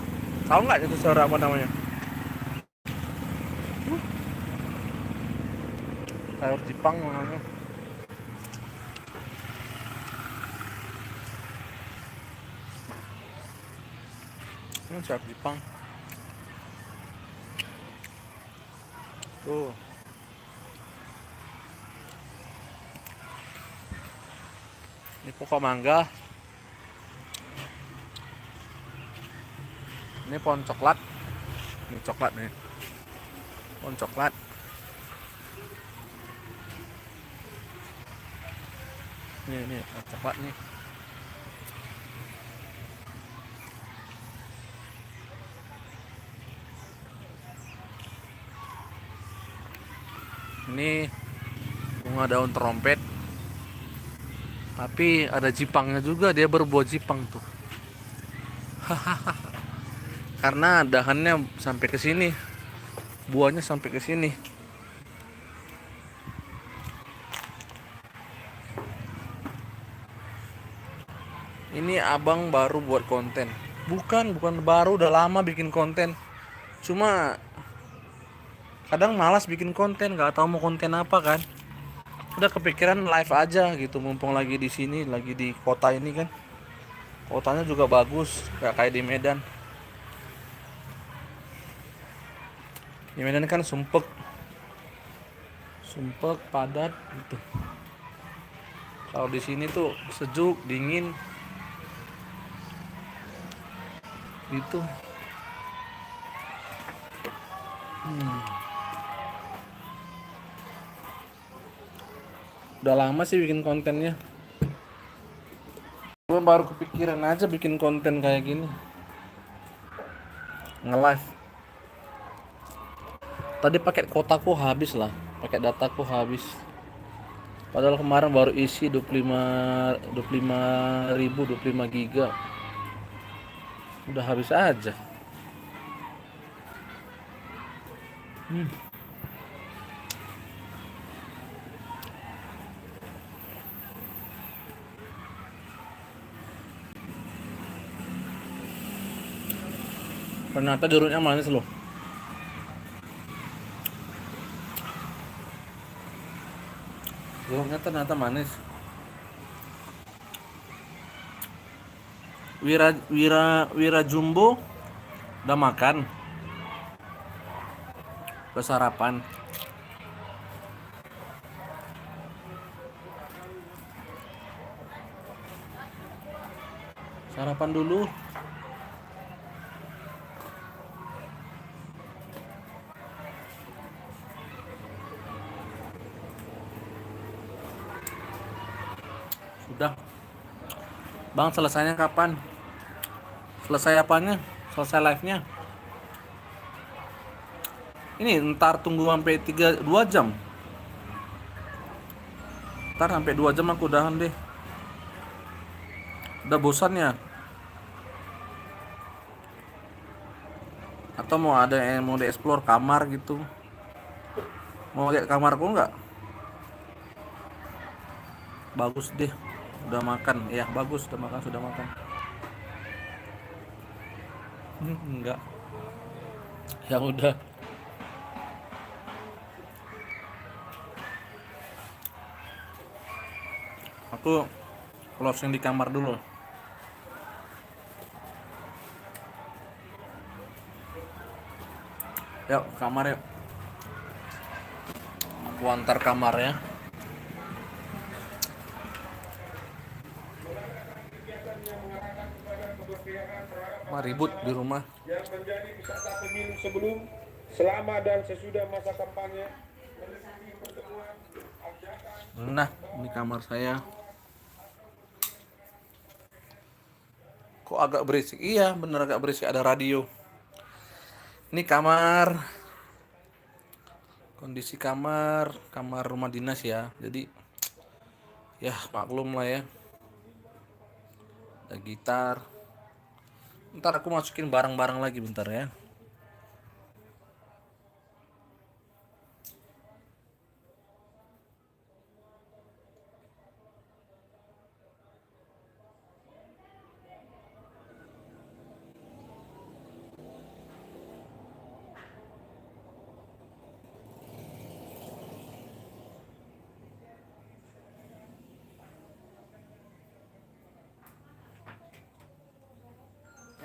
Tahu nggak itu sayur apa namanya? Sayur jipang namanya. Ini sayur jipang. Tuh. Ini pokok mangga. Ini pohon coklat. Ini coklat nih. Pohon coklat. Ini pohon coklat nih. Ini bunga daun trompet. Tapi ada jipangnya juga, dia berbuah jipang tuh. Karena dahannya sampai ke sini. Buahnya sampai ke sini. Ini abang baru buat konten. Bukan baru, udah lama bikin konten. Cuma kadang malas bikin konten, nggak tahu mau konten apa kan. Udah kepikiran live aja gitu, mumpung lagi di sini, lagi di kota ini kan. Kotanya juga bagus, gak kayak di Medan. Di Medan kan sumpek padat gitu. Kalau di sini tuh sejuk, dingin. Gitu. Udah lama sih bikin kontennya. Gue baru kepikiran aja bikin konten kayak gini. Nge-live. Tadi paket kotaku habis lah. Paket dataku habis. Padahal kemarin baru isi 25 giga. Udah habis aja. Ternyata jeruknya manis loh. Jeruknya ternyata manis. Wira Jumbo udah makan. Udah sarapan. Sarapan dulu. Sudah. Bang, selesainya kapan? Selesai apanya? Selesai live-nya? Ini ntar tunggu sampai 2 jam. Ntar sampai 2 jam aku udahan deh. Udah bosan ya? Atau mau ada yang mau di-explore kamar gitu? Mau lihat kamarku nggak? Bagus deh. Udah makan. Ya, bagus. Udah makan, sudah makan. Enggak. Ya udah. Aku closing di kamar dulu. Yuk, kamar yuk. Aku antar kamarnya. Ribut di rumah. Yang menjadi peserta pemilu sebelum, selama dan sesudah masa kampanye. Nah, ini kamar saya. Kok agak berisik? Iya, bener agak berisik, ada radio. Ini kamar. Kondisi kamar rumah dinas ya. Jadi ya maklum lah ya. Ada gitar. Ntar aku masukin barang-barang lagi bentar ya.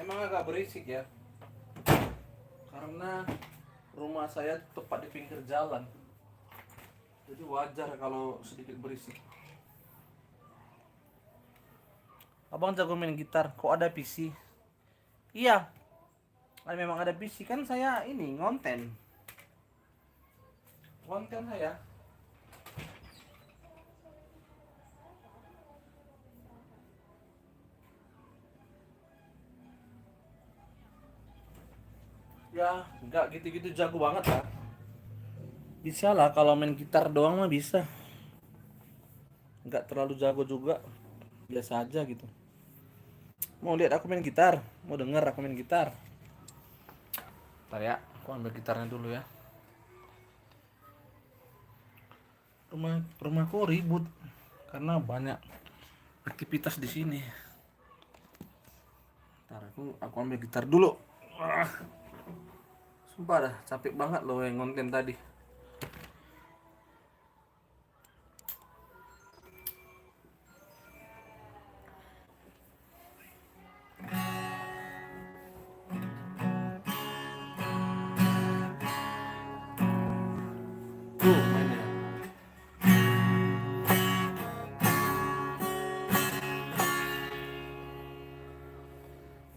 Emang agak berisik ya. Karena rumah saya tepat di pinggir jalan. Jadi wajar kalau sedikit berisik. Abang jago main gitar, kok ada PC? Iya. Memang ada PC, kan saya ini ngonten. Konten saya. Ya, nggak gitu-gitu jago banget lah. Bisa lah kalau main gitar doang mah bisa. Nggak terlalu jago juga. Biasa aja gitu. Mau lihat aku main gitar? Mau denger aku main gitar? Ntar ya, aku ambil gitarnya dulu ya. Rumahku ribut karena banyak aktivitas di sini. Ntar aku ambil gitar dulu. Sumpah dah, capek banget loh yang konten tadi. Tuh mainnya.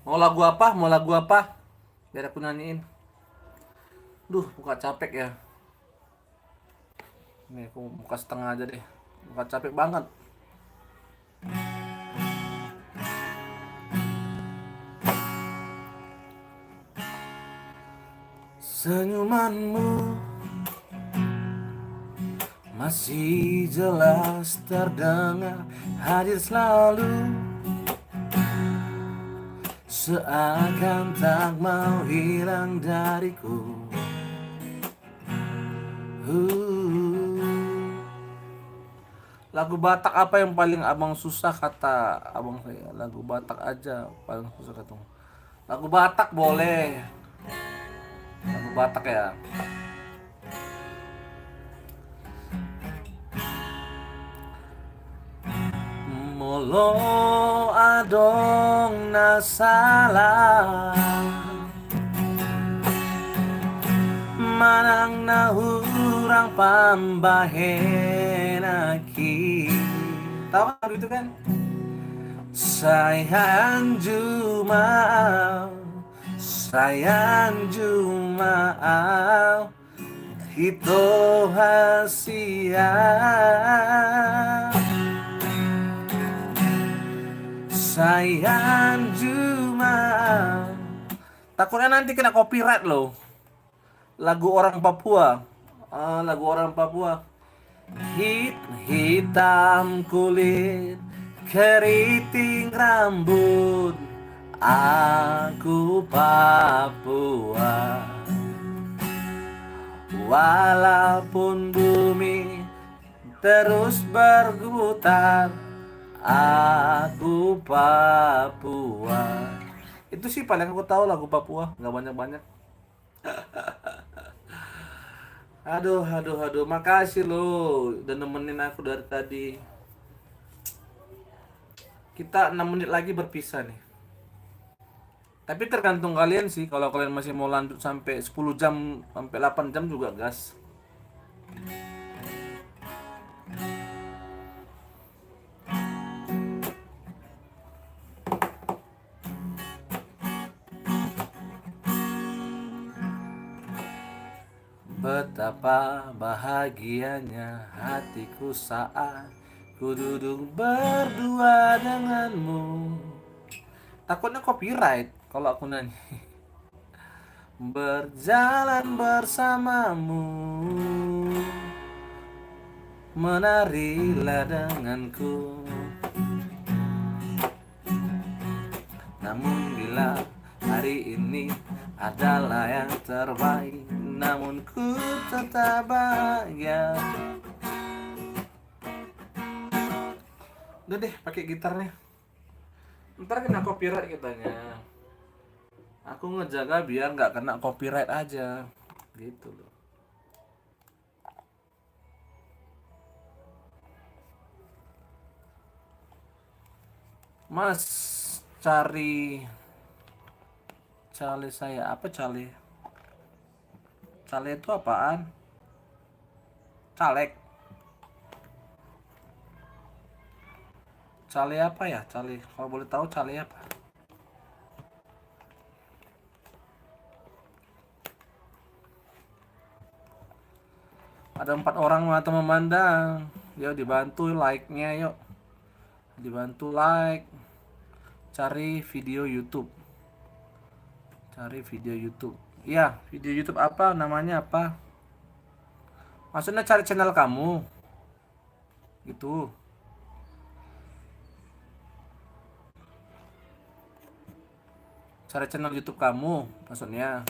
Mau lagu apa? Mau lagu apa? Biar aku nyanyiin. Duh, buka capek ya. Ini aku buka setengah aja deh. Buka capek banget. Senyumanmu masih jelas terdengar, hadir selalu, seakan tak mau hilang dariku. Lagu Batak apa yang paling abang susah, kata abang saya? Lagu Batak aja paling susah kata. Lagu Batak boleh. Lagu Batak ya. Molo adong nasalah, manang nahurang pambahen aki. Tahu kan itu kan? Sayang Jumaal, sayang Jumaal, hito hasia. Sayang Jumaal. Takutnya nanti kena copyright loh. Lagu orang Papua. Lagu orang Papua. Hitam kulit, keriting rambut, aku Papua. Walaupun bumi terus bergetar, aku Papua. Itu sih paling aku tahu lagu Papua, nggak banyak-banyak. Aduh, makasih lo udah nemenin aku dari tadi. Kita 6 menit lagi berpisah nih. Tapi tergantung kalian sih, kalau kalian masih mau lanjut sampai 10 jam, sampai 8 jam juga gas. Betapa bahagianya hatiku saat ku duduk berdua denganmu. Takutnya copyright kalau aku nyanyi. Berjalan bersamamu, menarilah denganku. Namun bila hari ini adalah yang terbaik, namun ku tetap bahagia. Udah deh, pakai gitarnya. Ntar kena copyright kitanya. Aku ngejaga biar nggak kena copyright aja, gitu loh. Mas, cari cale saya apa cale? Cale itu apaan? Caleg. Cale apa ya? Cale. Kalau boleh tahu cale apa? Ada 4 orang mata memandang. Yuk dibantu like-nya yuk. Dibantu like. Cari video YouTube. Cari video YouTube. Iya, video YouTube apa? Namanya apa? Maksudnya cari channel kamu. Gitu. Cari channel YouTube kamu, maksudnya.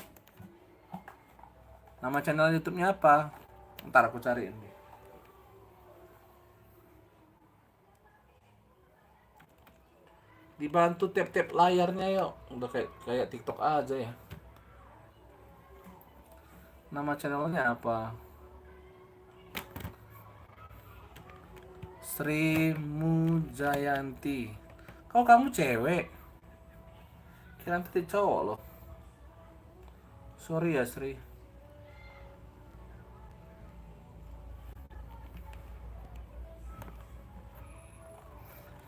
Nama channel YouTube-nya apa? Ntar aku cariin. Dibantu tap-tap layarnya yuk. Udah kayak TikTok aja ya. Nama channelnya apa? Sri Mujayanti. Kok kamu cewek? Kira tadi cowok loh. Sorry ya Sri.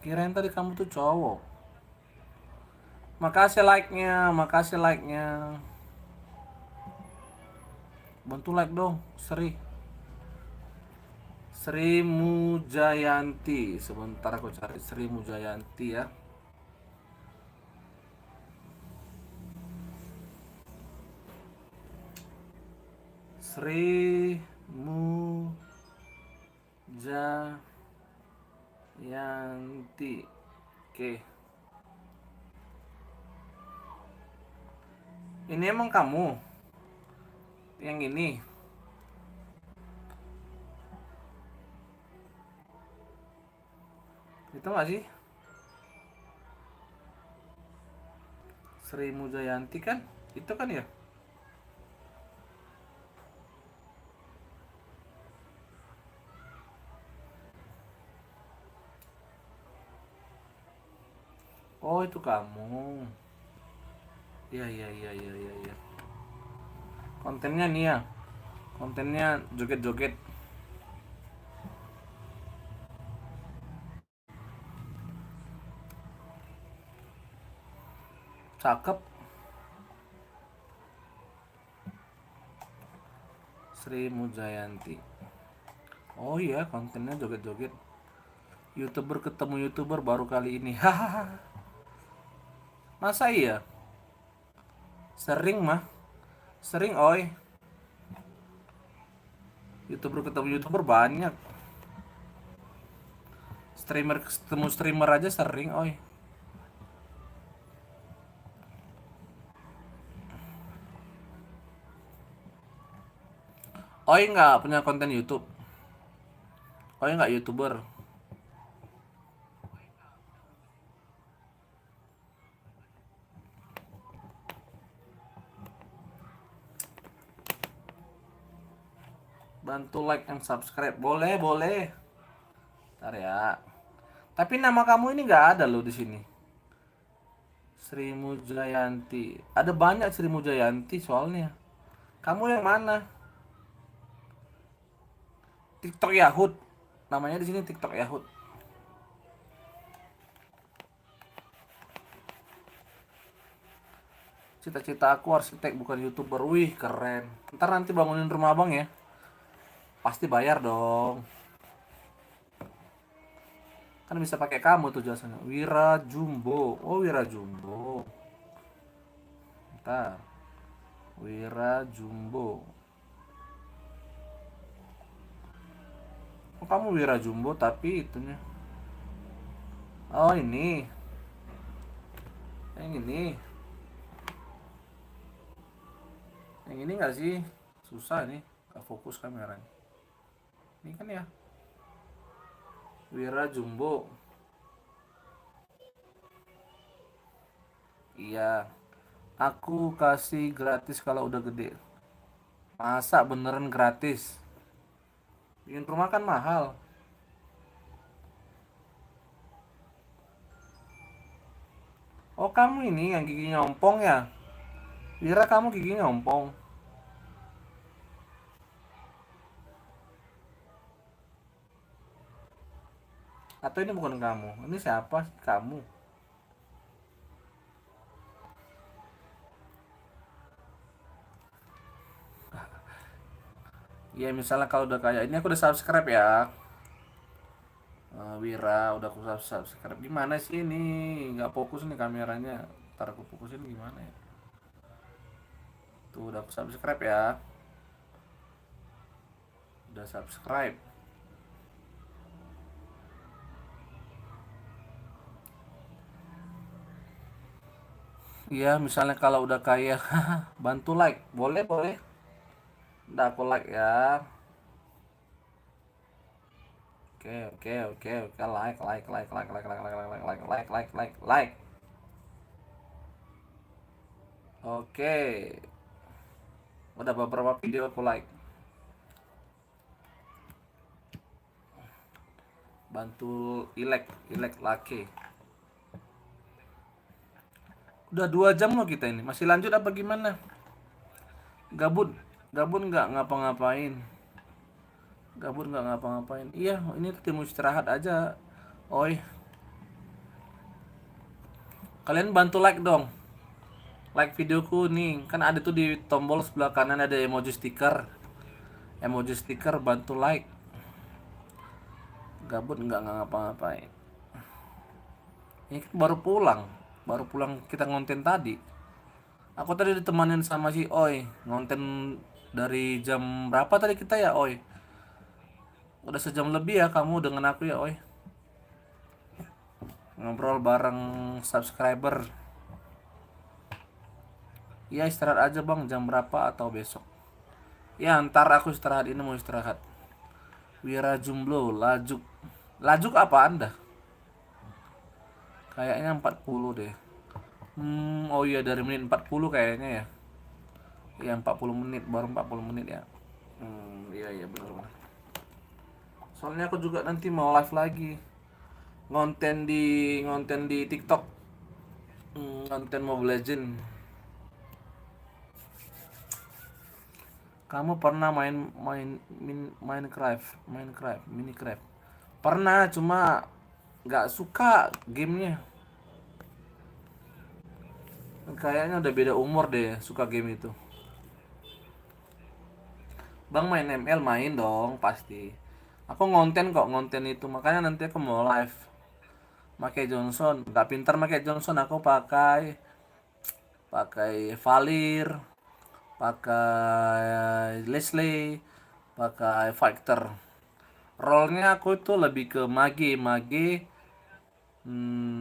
Kirain tadi kamu tuh cowok. Makasih like-nya, makasih like-nya. Bantu like dong, Sri Mujayanti. Sebentar aku cari Sri Mujayanti ya. Sri Mujayanti. Oke. Ini emang kamu yang ini. Itu nggak sih? Sri Mujayanti kan? Itu kan ya? Oh, itu kamu. Iya, iya, iya, iya, iya, iya. Kontennya nih ya. Kontennya joget-joget. Cakep. Sri Mujayanti. Oh iya, kontennya joget-joget. YouTuber ketemu YouTuber baru kali ini. Hahaha. Masa iya? Sering mah. Sering oi. YouTuber ketemu YouTuber banyak. Streamer ketemu streamer aja sering oi. Oi nggak punya konten YouTube. Oi nggak YouTuber. Bantu like and subscribe. Boleh, boleh. Ntar ya. Tapi nama kamu ini nggak ada loh di sini. Sri Mujayanti. Ada banyak Sri Mujayanti soalnya. Kamu yang mana? TikTok Yahoo. Namanya di sini TikTok Yahoo. Cita-cita aku arsitek bukan YouTuber. Wih, keren. Ntar nanti bangunin rumah abang ya. Pasti bayar dong. Kan bisa pakai kamu tuh jasanya. Wira Jumbo. Oh, Wira Jumbo. Ntar. Wira Jumbo. Oh, kamu Wira Jumbo tapi itunya. Oh, ini. Yang ini. Yang ini nggak sih? Susah nih. Gak fokus kameranya. Ini kan ya. Wira Jumbo. Iya. Aku kasih gratis kalau udah gede. Masa beneran gratis? Bikin rumah kan mahal. Oh, kamu ini yang giginya ompong ya? Wira, kamu giginya ompong. Atau ini bukan kamu? Ini siapa? Kamu. Ya misalnya kalau udah kayak ini aku udah subscribe ya. Wira udah aku subscribe. Gimana sih ini? Nggak fokus nih kameranya. Ntar aku fokusin gimana ya? Tuh udah aku subscribe ya. Udah subscribe. Iya misalnya kalau udah kaya bantu like. Boleh boleh. Udah aku like ya. Oke, like like. Oke, udah beberapa video aku like. Bantu ilek laki. Udah 2 jam loh kita ini. Masih lanjut apa gimana? Gabut nggak ngapa-ngapain. Iya, ini tim istirahat aja. Oi. Kalian bantu like dong. Like videoku nih. Kan ada tuh di tombol sebelah kanan ada emoji stiker. Emoji stiker, bantu like. Gabut nggak ngapa-ngapain. Ini kan baru pulang kita ngonten tadi. Aku tadi ditemanin sama si Oi, ngonten dari jam berapa tadi kita ya, Oi? Udah sejam lebih ya kamu dengan aku ya, Oi. Ngobrol bareng subscriber. Ya istirahat aja bang, jam berapa atau besok? Ya ntar aku istirahat, ini mau istirahat. Wira Jumblo, Lajuk. Lajuk apa anda? Kayaknya 40 deh. Oh iya dari menit 40 kayaknya ya. Iya 40 menit, baru 40 menit ya. Iya benar. Soalnya aku juga nanti mau live lagi. Ngonten di TikTok. Ngonten Mobile Legend. Kamu pernah main Minecraft? Pernah, cuma nggak suka gamenya. Kayaknya udah beda umur deh suka game itu. Bang main ML, main dong pasti. Aku ngonten itu, makanya nanti aku mau live. Pakai Johnson, nggak pintar pakai Johnson, aku pakai Valir, pakai Leslie, pakai Fighter. Rollnya aku itu lebih ke mage,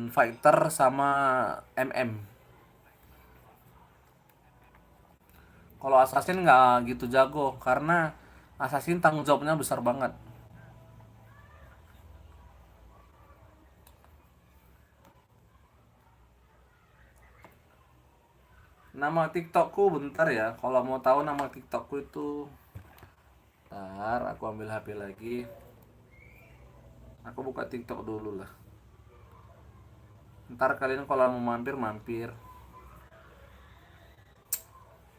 Fighter sama MM. Kalau Assassin nggak gitu jago, karena Assassin tanggung jawabnya besar banget. Nama TikTokku bentar ya. Kalau mau tahu nama TikTokku itu, bentar aku ambil HP lagi. Aku buka TikTok dulu lah. Ntar kalian kalau mau mampir.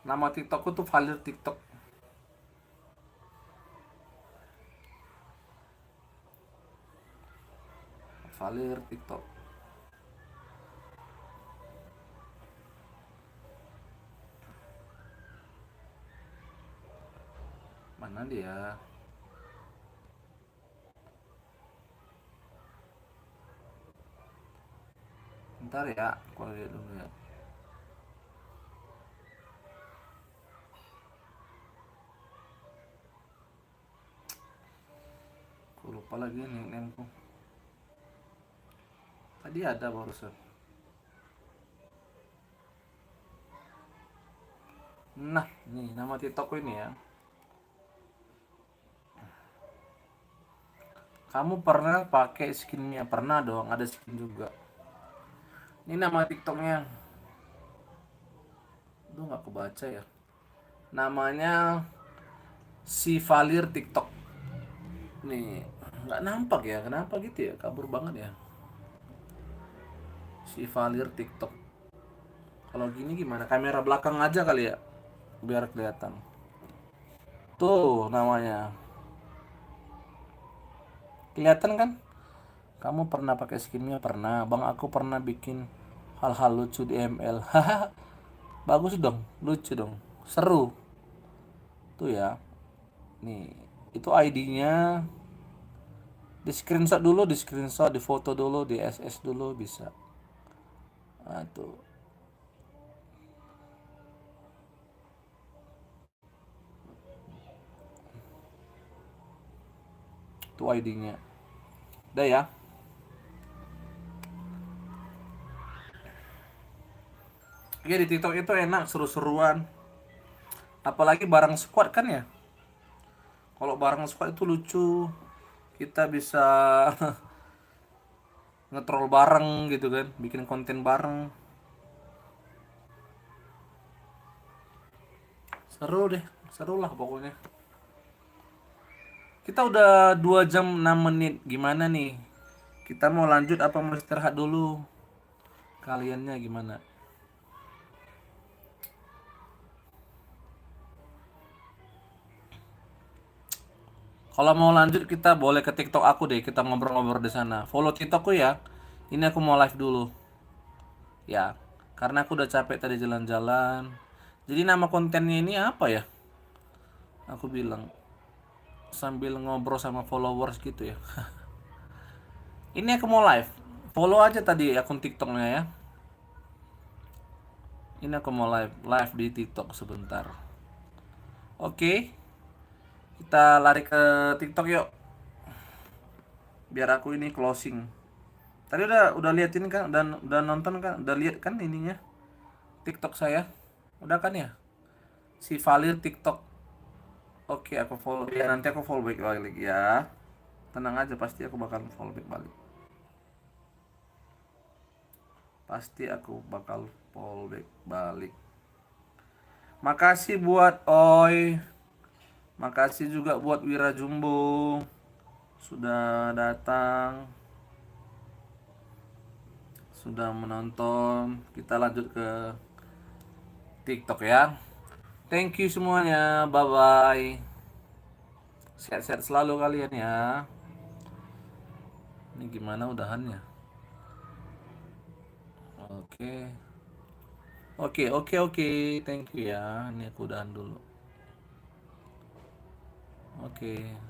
Nama TikTokku tuh Valir TikTok. Valir TikTok. Mana dia? Bentar ya, aku lihat dulu ya. Aku lupa lagi nickname-ku. Tadi ada barusan. Nah, nih nama TikTokku ini ya. Kamu pernah pakai skinnya? Pernah dong, ada skin juga. Ini nama TikToknya. Aduh nggak kebaca ya. Namanya si Valir TikTok. Nih nggak nampak ya, kenapa gitu ya? Kabur banget ya. Si Valir TikTok. Kalau gini gimana? Kamera belakang aja kali ya, biar kelihatan. Tuh namanya. Kelihatan kan? Kamu pernah pakai skinnya? Pernah. Bang aku pernah bikin hal-hal lucu di ML. Haha. Bagus dong, lucu dong. Seru. Tuh ya. Nih, itu ID-nya. Di screenshot dulu, di foto dulu, di SS dulu bisa. Nah, tuh. Itu ID-nya. Udah ya. Ya di TikTok itu enak, seru-seruan. Apalagi bareng squad kan ya. Kalau bareng squad itu lucu. Kita bisa ngetrol bareng gitu kan, bikin konten bareng. Seru deh, seru lah pokoknya. Kita udah 2 jam 6 menit. Gimana nih? Kita mau lanjut apa mau istirahat dulu? Kaliannya gimana? Kalau mau lanjut kita boleh ke TikTok aku deh, kita ngobrol-ngobrol di sana. Follow TikTokku ya. Ini aku mau live dulu. Ya, karena aku udah capek tadi jalan-jalan. Jadi nama kontennya ini apa ya? Aku bilang sambil ngobrol sama followers gitu ya. Ini aku mau live. Follow aja tadi akun TikToknya ya. Ini aku mau live di TikTok sebentar. Oke, kita lari ke TikTok yuk. Biar aku ini closing. Tadi udah lihat ini kan, dan udah nonton kan, udah lihat kan ininya TikTok saya. Udah kan ya? Si Valir TikTok. Oke, aku follow ya, nanti aku follow back balik ya. Tenang aja, pasti aku bakal follow back balik. Pasti aku bakal follow back balik. Makasih buat Oi. Makasih juga buat Wira Jumbo sudah datang, sudah menonton. Kita lanjut ke TikTok ya. Thank you semuanya. Bye bye. Sehat-sehat selalu kalian ya. Ini gimana udahannya? Oke. Oke. Thank you ya. Ini aku udahan dulu. Oke.